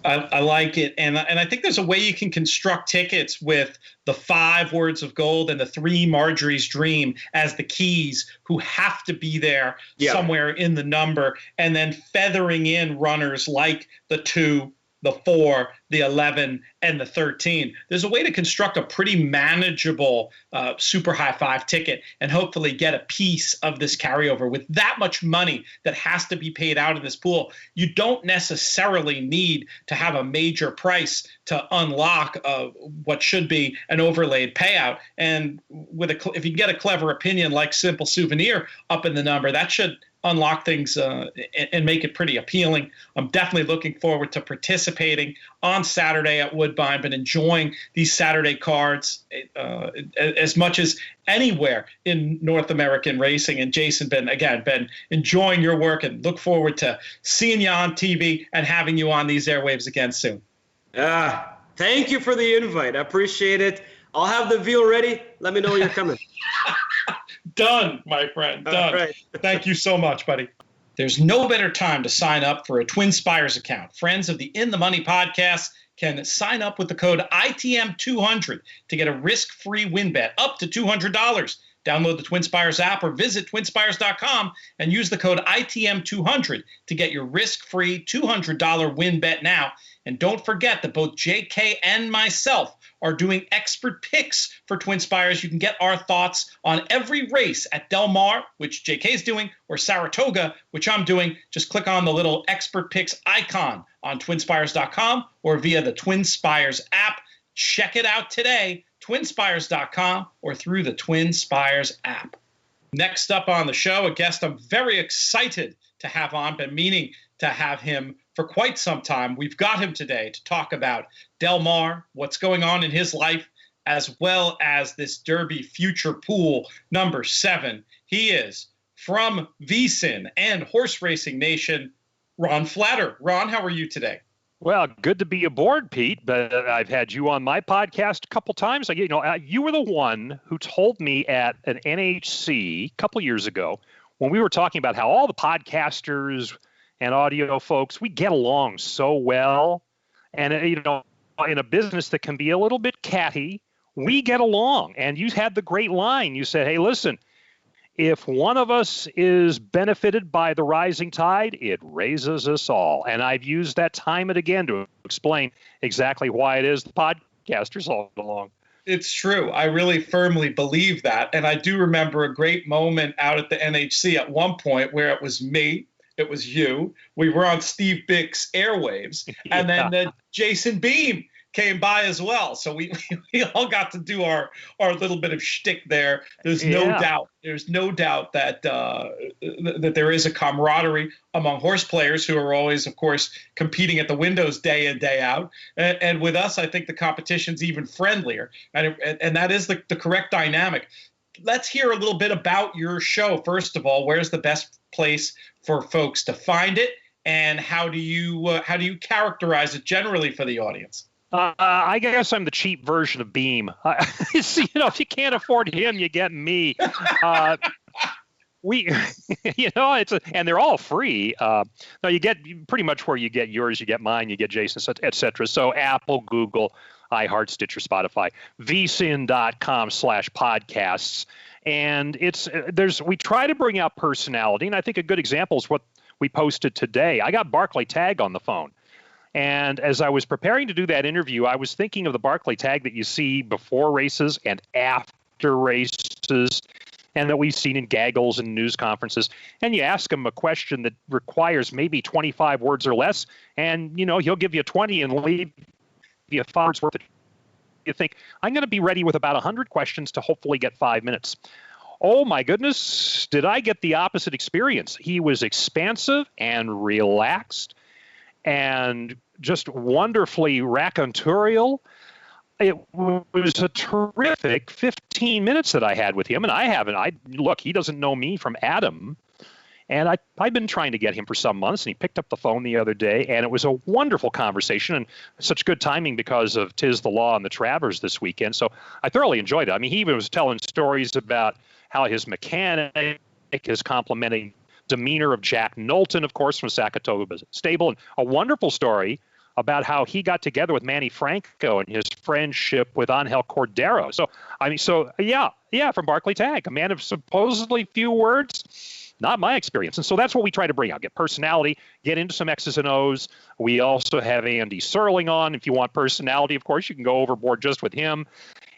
I like it. And I think there's a way you can construct tickets with the 5 Words of Gold and the 3 Marjorie's Dream as the keys who have to be there somewhere in the number, and then feathering in runners like the 2, the 4, the 11, and the 13. There's a way to construct a pretty manageable super high five ticket and hopefully get a piece of this carryover. With that much money that has to be paid out in this pool, you don't necessarily need to have a major price to unlock what should be an overlaid payout. And with if you get a clever opinion like Simple Souvenir up in the number, that should unlock things and make it pretty appealing. I'm definitely looking forward to participating on Saturday at Woodbine, but enjoying these Saturday cards as much as anywhere in North American racing. And Jason, been enjoying your work and look forward to seeing you on TV and having you on these airwaves again soon. Thank you for the invite. I appreciate it. I'll have the veal ready. Let me know when you're coming. Done, my friend. Done. Right. Thank you so much, buddy. There's no better time to sign up for a TwinSpires account. Friends of the In the Money podcast can sign up with the code ITM200 to get a risk-free win bet up to $200. Download the TwinSpires app or visit TwinSpires.com and use the code ITM200 to get your risk-free $200 win bet now. And don't forget that both JK and myself are doing expert picks for TwinSpires. You can get our thoughts on every race at Del Mar, which JK is doing, or Saratoga, which I'm doing. Just click on the little expert picks icon on TwinSpires.com or via the TwinSpires app. Check it out today, TwinSpires.com or through the TwinSpires app. Next up on the show, a guest I'm very excited to have on, been meaning to have him for quite some time. We've got him today to talk about Del Mar, what's going on in his life, as well as this Derby Future Pool number 7. He is from VSIN and Horse Racing Nation, Ron Flatter. Ron, how are you today? Well, good to be aboard, Pete, but I've had you on my podcast a couple times. You were the one who told me at an NHC a couple years ago when we were talking about how all the podcasters and audio folks, we get along so well. And, in a business that can be a little bit catty, we get along. And you had the great line. You said, hey, listen, if one of us is benefited by the rising tide, it raises us all. And I've used that time and again to explain exactly why it is the podcasters all along. It's true. I really firmly believe that. And I do remember a great moment out at the NHC at one point where it was me, it was you. We were on Steve Bick's airwaves, and then Jason Beam came by as well. So we all got to do our little bit of shtick there. There's no doubt. There's no doubt that that there is a camaraderie among horse players who are always, of course, competing at the windows day in, day out. And with us, I think the competition's even friendlier. And that is the correct dynamic. Let's hear a little bit about your show. First of all, where's the best place for folks to find it, and how do you characterize it generally for the audience? I guess I'm the cheap version of Beam. If you can't afford him, you get me. And they're all free. No, you get pretty much where you get yours, you get mine, you get Jason's, et cetera. So Apple, Google, iHeart, Stitcher, Spotify, VSIN.com/podcasts. And we try to bring out personality. And I think a good example is what we posted today. I got Barclay Tagg on the phone. And as I was preparing to do that interview, I was thinking of the Barclay Tagg that you see before races and after races, and that we've seen in gaggles and news conferences. And you ask him a question that requires maybe 25 words or less, and he'll give you 20 and leave you 5 words worth. You think, I'm going to be ready with about 100 questions to hopefully get 5 minutes. Oh my goodness, did I get the opposite experience? He was expansive and relaxed and just wonderfully racontorial. It was a terrific 15 minutes that I had with him, and he doesn't know me from Adam, and I've been trying to get him for some months, and he picked up the phone the other day, and it was a wonderful conversation, and such good timing because of 'Tis the Law and the Travers this weekend, so I thoroughly enjoyed it. I mean, he even was telling stories about how his mechanic is complimenting demeanor of Jack Knowlton, of course, from Saratoga Stable, and a wonderful story about how he got together with Manny Franco and his friendship with Angel Cordero. So, from Barclay Tagg, a man of supposedly few words, not my experience. And so that's what we try to bring out, get personality, get into some X's and O's. We also have Andy Serling on. If you want personality, of course, you can go overboard just with him.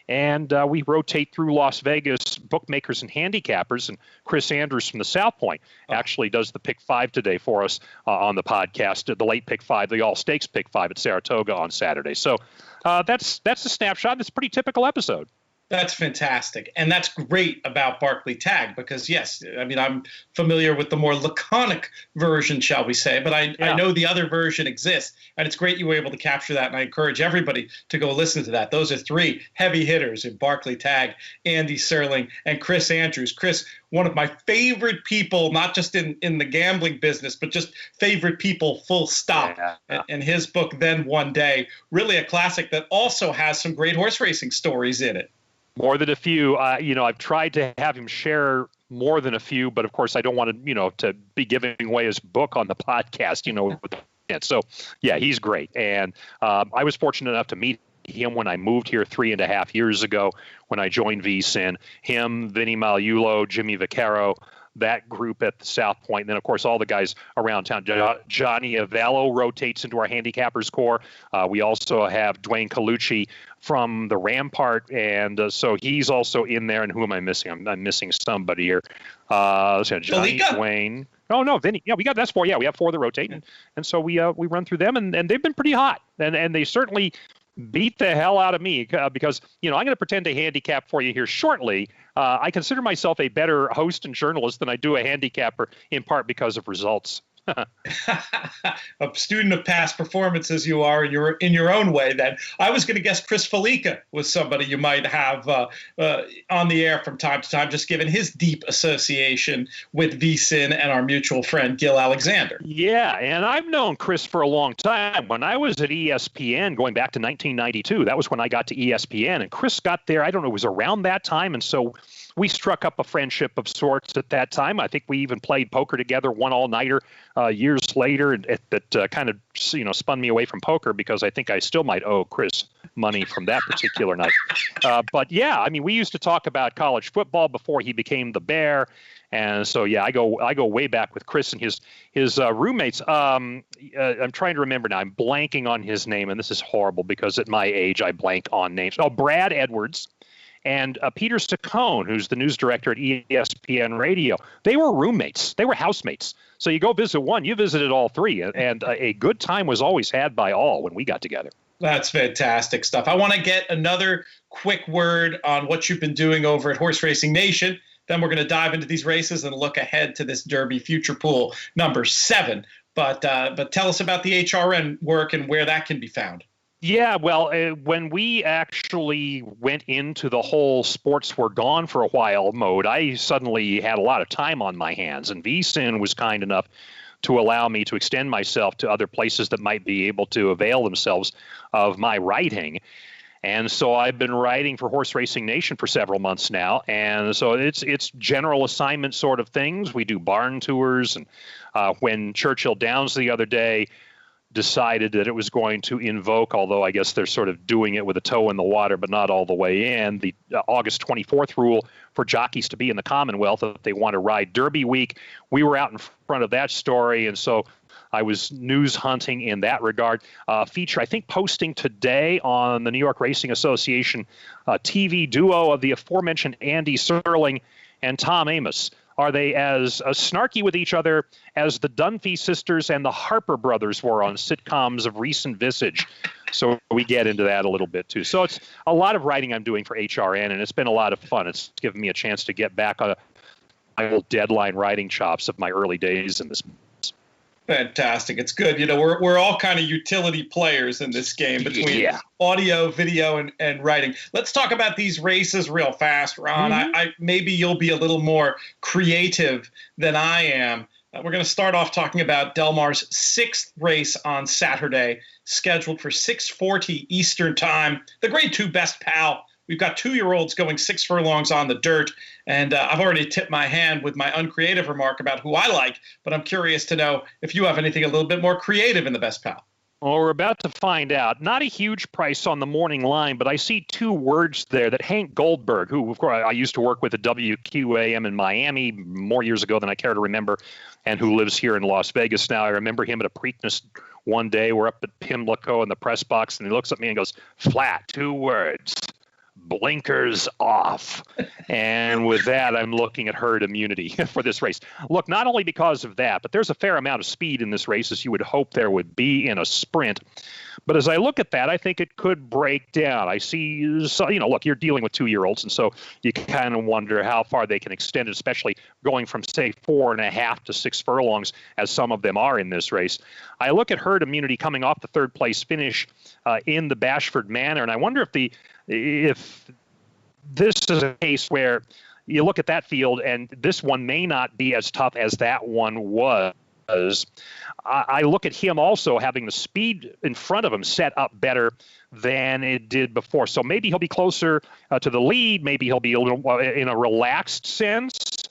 And we rotate through Las Vegas bookmakers and handicappers. And Chris Andrews from the South Point actually does the Pick 5 today for us on the podcast, the late Pick 5, the All-Stakes Pick 5 at Saratoga on Saturday. So that's a snapshot. It's a pretty typical episode. That's fantastic. And that's great about Barclay Tagg because, yes, I mean, I'm familiar with the more laconic version, shall we say, but I know the other version exists. And it's great you were able to capture that. And I encourage everybody to go listen to that. Those are 3 heavy hitters in Barclay Tagg, Andy Serling, and Chris Andrews. Chris, one of my favorite people, not just in the gambling business, but just favorite people, full stop. Yeah. And his book, Then One Day, really a classic that also has some great horse racing stories in it. More than a few. I've tried to have him share more than a few, but of course I don't want to be giving away his book on the podcast, So, yeah, he's great. And I was fortunate enough to meet him when I moved here 3.5 years ago when I joined VSIN. Him, Vinny Magliulo, Jimmy Vaccaro, that group at the South Point. And then, of course, all the guys around town. Johnny Avallo rotates into our handicappers corps. We also have Dwayne Colucci from the Rampart, and so he's also in there. And who am I missing? I'm missing somebody here. Johnny, Dwayne. Oh, no, Vinny. Yeah, that's 4. Yeah, we have 4 that rotate. And so we run through them, and they've been pretty hot. And they certainly beat the hell out of me because, I'm going to pretend a handicap for you here shortly. I consider myself a better host and journalist than I do a handicapper, in part because of results. A student of past performances you are in your own way. Then I was going to guess Chris Felica was somebody you might have on the air from time to time, just given his deep association with VSIN and our mutual friend Gil Alexander. Yeah, and I've known Chris for a long time. When I was at ESPN, going back to 1992, that was when I got to ESPN, and Chris got there. I don't know, it was around that time, and so we struck up a friendship of sorts at that time. I think we even played poker together, one all-nighter years later that kind of spun me away from poker because I think I still might owe Chris money from that particular night. But yeah, I mean, we used to talk about college football before he became the Bear. And so, yeah, I go way back with Chris and his roommates. I'm trying to remember now. I'm blanking on his name, and this is horrible because at my age I blank on names. Oh, Brad Edwards and Peter Saccone, who's the news director at ESPN Radio. They were roommates. They were housemates. So you go visit one, you visited all three, and a good time was always had by all when we got together. That's fantastic stuff. I want to get another quick word on what you've been doing over at Horse Racing Nation. Then we're going to dive into these races and look ahead to this Derby Future Pool number 7. But tell us about the HRN work and where that can be found. Yeah, well, when we actually went into the whole sports were gone for a while mode, I suddenly had a lot of time on my hands, and VSIN was kind enough to allow me to extend myself to other places that might be able to avail themselves of my writing. And so I've been writing for Horse Racing Nation for several months now, and so it's general assignment sort of things. We do barn tours, and when Churchill Downs the other day decided that it was going to invoke, although I guess they're sort of doing it with a toe in the water but not all the way in, the August 24th rule for jockeys to be in the Commonwealth if they want to ride Derby week. We were out in front of that story, and so I was news hunting in that regard. Feature, I think, posting today on the New York Racing Association TV duo of the aforementioned Andy Serling and Tom Amos. Are they as snarky with each other as the Dunphy sisters and the Harper brothers were on sitcoms of recent visage? So we get into that a little bit, too. So it's a lot of writing I'm doing for HRN, and it's been a lot of fun. It's given me a chance to get back on my old deadline writing chops of my early days in this. Fantastic. It's good. We're all kind of utility players in this game between audio, video, and writing. Let's talk about these races real fast, Ron. I maybe you'll be a little more creative than I am. We're going to start off talking about Del Mar's 6th race on Saturday, scheduled for 6:40 Eastern Time. The Grade 2 Best Pal. We've got 2-year-olds going 6 furlongs on the dirt, and I've already tipped my hand with my uncreative remark about who I like, but I'm curious to know if you have anything a little bit more creative in the Best Pal. Well, we're about to find out. Not a huge price on the morning line, but I see 2 words there that Hank Goldberg, who, of course, I used to work with at WQAM in Miami more years ago than I care to remember, and who lives here in Las Vegas now. I remember him at a Preakness one day. We're up at Pimlico in the press box, and he looks at me and goes, "Flat, 2 words. Blinkers off." And with that, I'm looking at herd immunity for this race. Look, not only because of that, but there's a fair amount of speed in this race, as you would hope there would be in a sprint. But as I look at that, I think it could break down. I see, look, you're dealing with 2-year-olds, and so you kind of wonder how far they can extend it, especially going from, say, 4.5 to 6 furlongs, as some of them are in this race. I look at herd immunity coming off the 3rd place finish in the Bashford Manor, and I wonder if this is a case where you look at that field and this one may not be as tough as that one was. I look at him also having the speed in front of him set up better than it did before. So maybe he'll be closer to the lead. Maybe he'll be a little in a relaxed sense,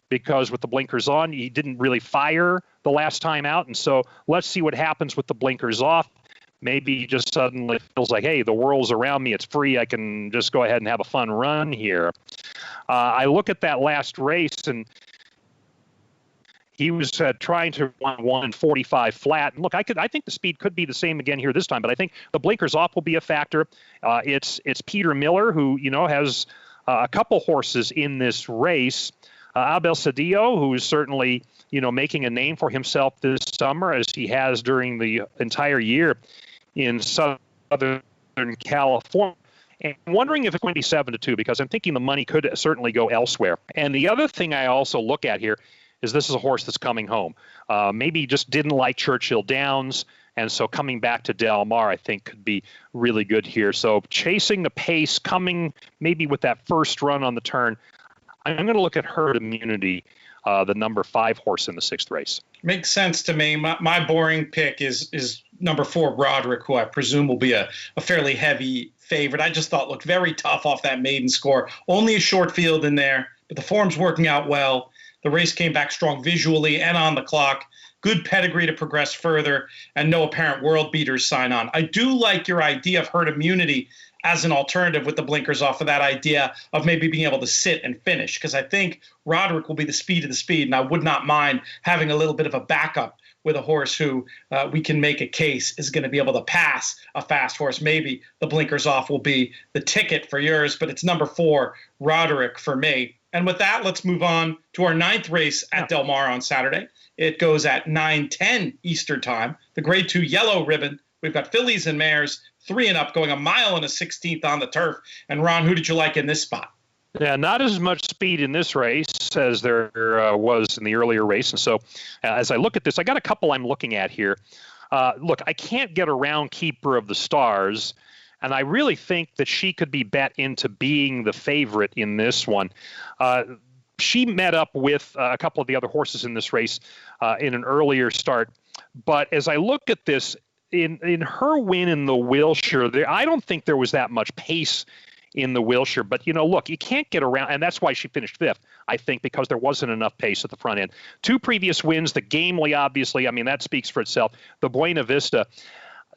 because with the blinkers on, he didn't really fire the last time out. And so let's see what happens with the blinkers off. Maybe he just suddenly feels like, hey, the world's around me. It's free. I can just go ahead and have a fun run here. I look at that last race, and he was trying to run 1:45 flat. And look, I think the speed could be the same again here this time, but I think the blinkers off will be a factor. It's Peter Miller, who has a couple horses in this race. Abel Cedillo, who is certainly making a name for himself this summer, as he has during the entire year in Southern California. And I'm wondering if it's going to be 7-2, because I'm thinking the money could certainly go elsewhere. And the other thing I also look at here is this is a horse that's coming home. Maybe he just didn't like Churchill Downs, and so coming back to Del Mar, I think, could be really good here. So chasing the pace, coming maybe with that first run on the turn, I'm going to look at herd immunity, the number 5 horse in the 6th race. Makes sense to me. My boring pick is number 4, Broderick, who I presume will be a fairly heavy favorite. I just thought looked very tough off that maiden score. Only a short field in there, but the form's working out well. The race came back strong visually and on the clock. good pedigree to progress further, and no apparent world beaters sign on. I do like your idea of herd immunity as an alternative with the blinkers off of that idea of maybe being able to sit and finish, because I think Roderick will be the speed of the speed, and I would not mind having a little bit of a backup with a horse who we can make a case is going to be able to pass a fast horse. Maybe the blinkers off will be the ticket for yours, but it's number 4, Roderick, for me. And with that, let's move on to our 9th race at Del Mar on Saturday. It goes at 9:10 Eastern time. The Grade 2 yellow ribbon. We've got fillies and mares, 3 and up, going a mile and a 16th on the turf. And Ron, who did you like in this spot? Yeah, not as much speed in this race as there was in the earlier race. And so as I look at this, I got a couple I'm looking at here. Look, I can't get around Keeper of the Stars, and I really think that she could be bet into being the favorite in this one. She met up with a couple of the other horses in this race in an earlier start. But as I look at this, in her win in the Wilshire, I don't think there was that much pace in the Wilshire. But, look, you can't get around, and that's why she finished 5th, I think, because there wasn't enough pace at the front end. 2 previous wins, the Gamely, obviously, I mean, that speaks for itself, the Buena Vista.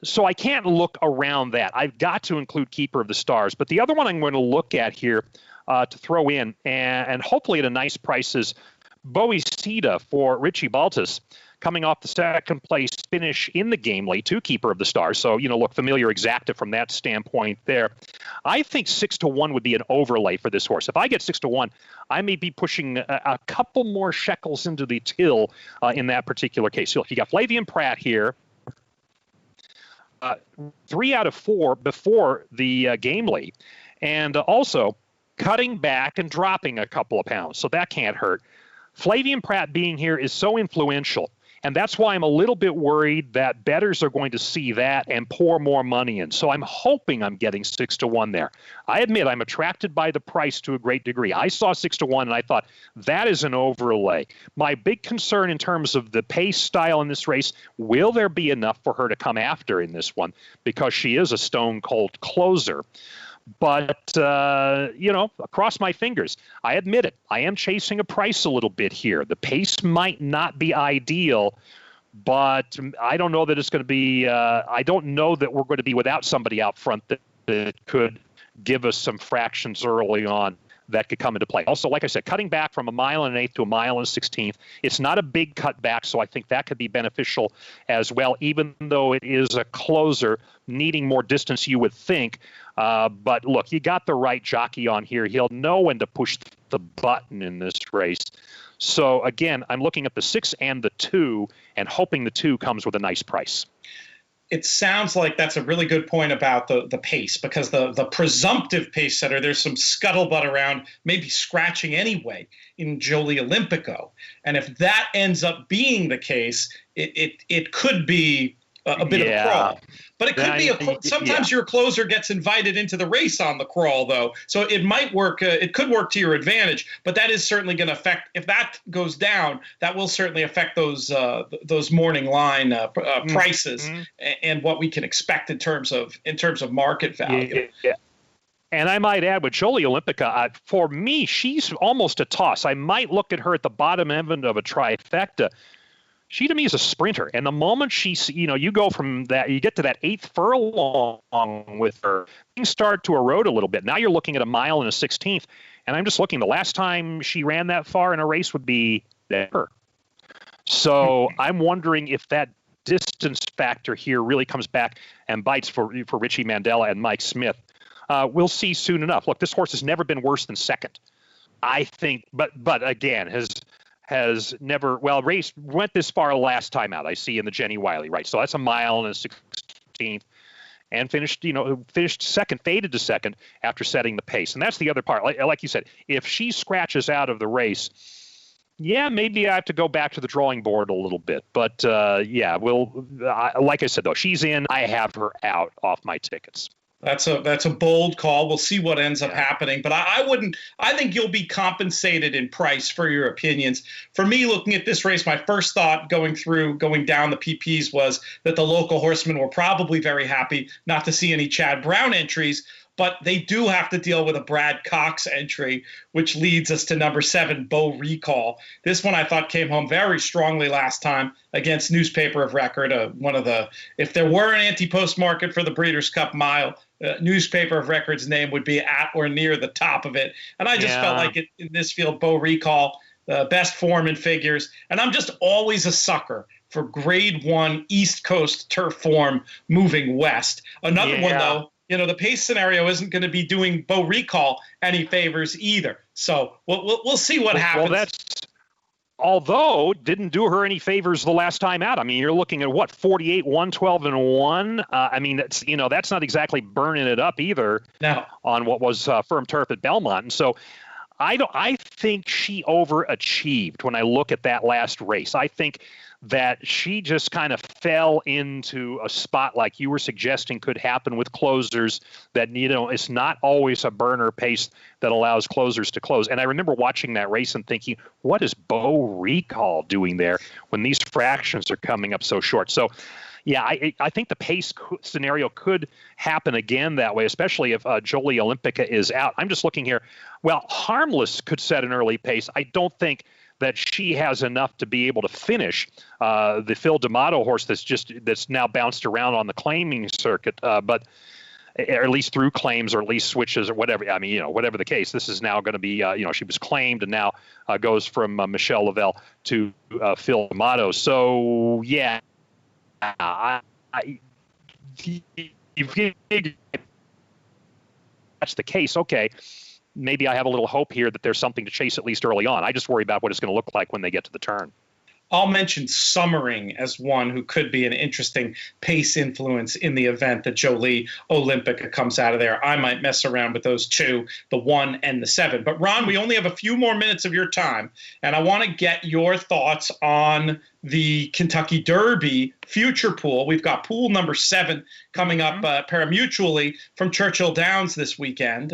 So I can't look around that. I've got to include Keeper of the Stars. But the other one I'm going to look at here to throw in, and hopefully at a nice price, is Boisita for Richie Baltas, coming off the second place finish in the Gamely to Keeper of the Stars. So, look, familiar exacta from that standpoint there. I think 6-1 would be an overlay for this horse. If I get 6-1, I may be pushing a couple more shekels into the till in that particular case. So, look, you got Flavian Pratt here. 3 out of 4 before the Gamely, and also cutting back and dropping a couple of pounds. So that can't hurt. Flavian Pratt being here is so influential. And that's why I'm a little bit worried that bettors are going to see that and pour more money in. So I'm hoping I'm getting 6-1 there. I admit I'm attracted by the price to a great degree. I saw 6-1 and I thought that is an overlay. My big concern in terms of the pace style in this race, will there be enough for her to come after in this one? Because she is a stone cold closer. But, across my fingers, I admit it. I am chasing a price a little bit here. The pace might not be ideal, but I don't know that it's going to be I don't know that we're going to be without somebody out front that could give us some fractions early on that could come into play. Also, like I said, cutting back from 1 1/8 to 1 1/16. It's not a big cutback, so I think that could be beneficial as well, even though it is a closer needing more distance, you would think. But look, you got the right jockey on here. He'll know when to push the button in this race. So again, I'm looking at the 6 and the 2 and hoping the 2 comes with a nice price. It sounds like that's a really good point about the pace, because the presumptive pace setter, there's some scuttlebutt around maybe scratching anyway in Jolie Olympico. And if that ends up being the case, it could be a bit of a crawl. But it could be sometimes your closer gets invited into the race on the crawl, though. So it might work. It could work to your advantage. But that is certainly going to affect, if that goes down, that will certainly affect those morning line prices and what we can expect in terms of market value. Yeah. And I might add with Jolie Olympica, for me, she's almost a toss. I might look at her at the bottom end of a trifecta. She to me is a sprinter, and the moment you go from that, you get to that 8th furlong with her, things start to erode a little bit. Now you're looking at 1 1/16, and I'm just looking. The last time she ran that far in a race would be her. So I'm wondering if that distance factor here really comes back and bites for Richie Mandela and Mike Smith. We'll see soon enough. Look, this horse has never been worse than second, I think, but again has never went this far last time out. I see in the Jenny Wiley, right? So that's 1 1/16, and finished second, faded to second after setting the pace. And that's the other part. Like you said, if she scratches out of the race, maybe I have to go back to the drawing board a little bit. But like I said, though, she's in. I have her out off my tickets. That's a bold call. We'll see what ends up happening. But I think you'll be compensated in price for your opinions. For me, looking at this race, my first thought going down the PPs was that the local horsemen were probably very happy not to see any Chad Brown entries. but they do have to deal with a Brad Cox entry, which leads us to number 7, Bo Recall. This one I thought came home very strongly last time against Newspaper of Record, if there were an anti-post market for the Breeders' Cup Mile, Newspaper of Record's name would be at or near the top of it. And I just felt like in this field, Bo Recall, best form in figures. And I'm just always a sucker for grade 1 East Coast turf form moving west. Another one, though, the pace scenario isn't going to be doing Bo Recall any favors either. So we'll see what happens. Well, although didn't do her any favors the last time out. I mean, you're looking at what, 48, 112, and 1. I mean, that's not exactly burning it up either. No. On what was firm turf at Belmont. And so I think she overachieved when I look at that last race. I think that she just kind of fell into a spot like you were suggesting could happen with closers, that, it's not always a burner pace that allows closers to close. And I remember watching that race and thinking, what is Bo Recall doing there when these fractions are coming up so short? So, yeah, I think the pace scenario could happen again that way, especially if Jolie Olympica is out. I'm just looking here. Well, Harmless could set an early pace. I don't think that she has enough to be able to finish the Phil D'Amato horse that's now bounced around on the claiming circuit, but or at least through claims or at least switches or whatever. I mean, whatever the case, this is now going to be, she was claimed and now goes from Michelle Lavelle to Phil D'Amato. So, yeah, that's the case. Okay. Maybe I have a little hope here that there's something to chase at least early on. I just worry about what it's going to look like when they get to the turn. I'll mention Summering as one who could be an interesting pace influence in the event that Jolie Olympica comes out of there. I might mess around with those two, the 1 and the 7. But Ron, we only have a few more minutes of your time, and I want to get your thoughts on the Kentucky Derby future pool. We've got pool number 7 coming up pari-mutually from Churchill Downs this weekend,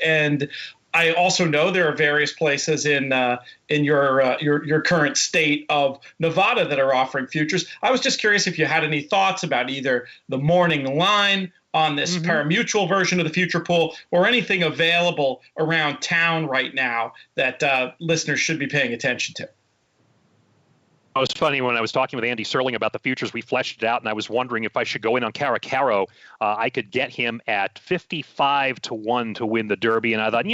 and I also know there are various places in your current state of Nevada that are offering futures. I was just curious if you had any thoughts about either the morning line on this pari-mutuel version of the future pool or anything available around town right now that listeners should be paying attention to. It was funny when I was talking with Andy Serling about the futures, we fleshed it out, and I was wondering if I should go in on Caracaro. I could get him at 55 to 1 to win the Derby, and I thought,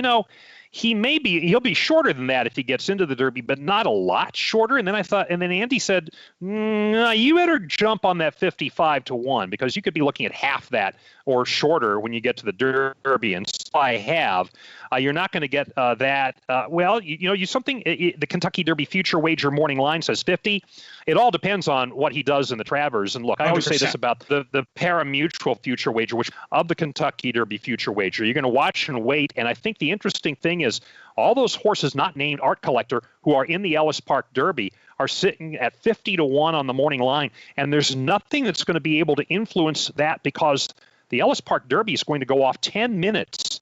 he'll be shorter than that if he gets into the Derby, but not a lot shorter. And then Andy said, you better jump on that 55 to 1 because you could be looking at half that or shorter when you get to the Derby. And so I have. You're not going to get that. The Kentucky Derby future wager morning line says 50. It all depends on what he does in the Travers. And look, I always 100%. Say this about the pari-mutuel future wager, which of the Kentucky Derby future wager, you're going to watch and wait. And I think the interesting thing is all those horses not named Art Collector who are in the Ellis Park Derby are sitting at 50 to 1 on the morning line. And there's nothing that's going to be able to influence that because the Ellis Park Derby is going to go off 10 minutes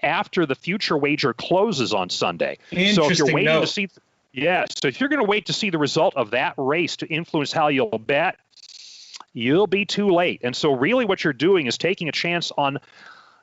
after the future wager closes on Sunday. So if you're waiting to see, so if you're going to wait to see the result of that race to influence how you'll bet, you'll be too late. And so really what you're doing is taking a chance on,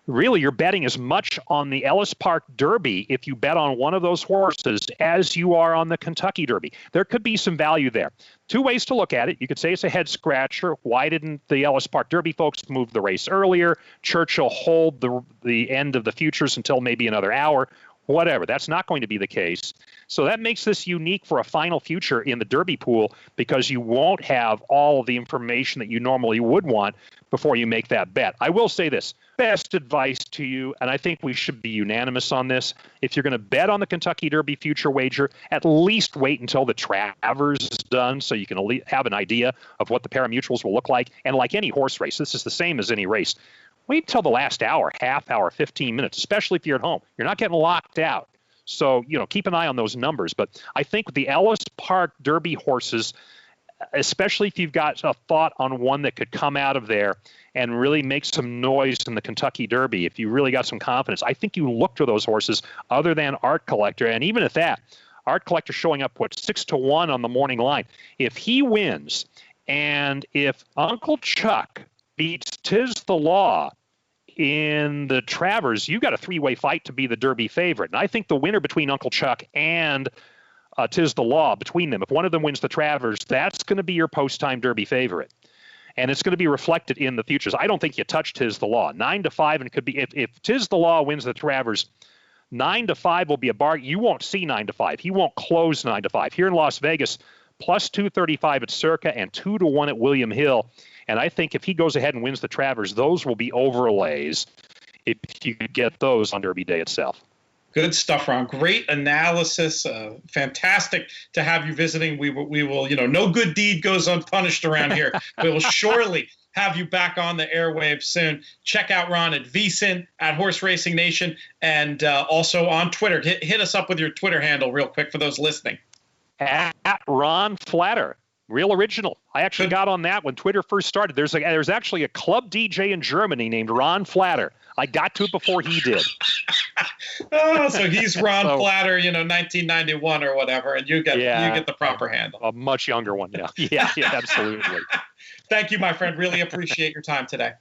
really you're betting as much on the Ellis Park Derby if you bet on one of those horses as you are on the Kentucky Derby. There could be some value there. Two ways to look at it. You could say it's a head scratcher. Why didn't the Ellis Park Derby folks move the race earlier? Churchill hold the end of the futures until maybe another hour. Whatever. That's not going to be the case. So that makes this unique for a final future in the Derby pool because you won't have all of the information that you normally would want before you make that bet. I will say this. Best advice to you, and I think we should be unanimous on this, if you're going to bet on the Kentucky Derby future wager, at least wait until the Travers is done so you can have an idea of what the pari-mutuels will look like. And like any horse race, this is the same as any race. Wait until the last hour, half hour, 15 minutes, especially if you're at home. You're not getting locked out. So, keep an eye on those numbers. But I think with the Ellis Park Derby horses, especially if you've got a thought on one that could come out of there and really make some noise in the Kentucky Derby, if you really got some confidence, I think you look to those horses other than Art Collector. And even at that, Art Collector showing up, 6 to 1 on the morning line. If he wins and if Uncle Chuck beats Tiz the Law in the Travers, you got a three-way fight to be the Derby favorite. And I think the winner between Uncle Chuck and Tiz the Law, between them, if one of them wins the Travers, that's going to be your post-time Derby favorite. And it's going to be reflected in the futures. I don't think you touch Tiz the Law. 9-5, and it could be, if Tiz the Law wins the Travers, 9-5 will be a bargain. You won't see 9-5. He won't close 9-5. Here in Las Vegas, plus 235 at Circa and 2-1 at William Hill. And I think if he goes ahead and wins the Travers, those will be overlays if you could get those on Derby Day itself. Good stuff, Ron. Great analysis. Fantastic to have you visiting. We will, no good deed goes unpunished around here. We will surely have you back on the airwaves soon. Check out Ron at VSIN, at Horse Racing Nation, and also on Twitter. Hit us up with your Twitter handle real quick for those listening. At Ron Flatter. Real original. I actually got on that when Twitter first started. There's actually a club DJ in Germany named Ron Flatter. I got to it before he did. Oh, so he's Ron Flatter, 1991 or whatever, and you get the proper handle. A much younger one, yeah. Yeah, absolutely. Thank you, my friend. Really appreciate your time today.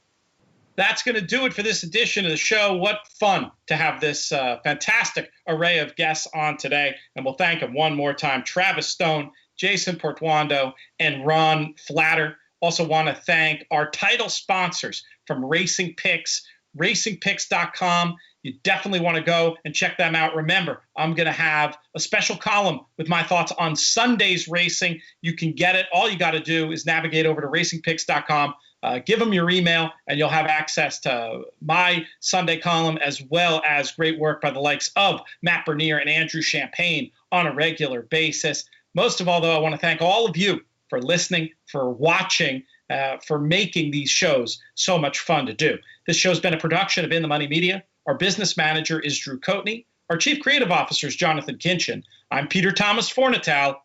That's going to do it for this edition of the show. What fun to have this fantastic array of guests on today. And we'll thank them one more time. Travis Stone, Jason Portuondo, and Ron Flatter. Also want to thank our title sponsors from Racing Picks, racingpicks.com. You definitely want to go and check them out. Remember, I'm going to have a special column with my thoughts on Sunday's racing. You can get it. All you got to do is navigate over to racingpicks.com. Give them your email, and you'll have access to my Sunday column, as well as great work by the likes of Matt Bernier and Andrew Champagne on a regular basis. Most of all, though, I want to thank all of you for listening, for watching, for making these shows so much fun to do. This show's been a production of In the Money Media. Our business manager is Drew Coatney. Our chief creative officer is Jonathan Kinchin. I'm Peter Thomas Fornatal.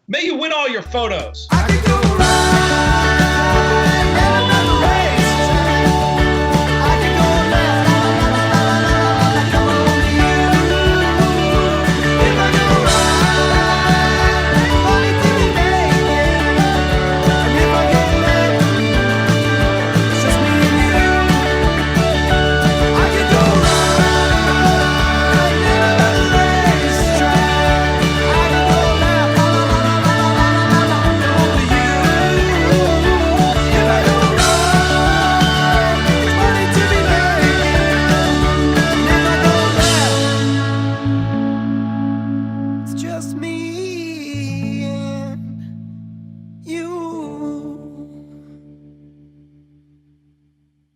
May you win all your photos.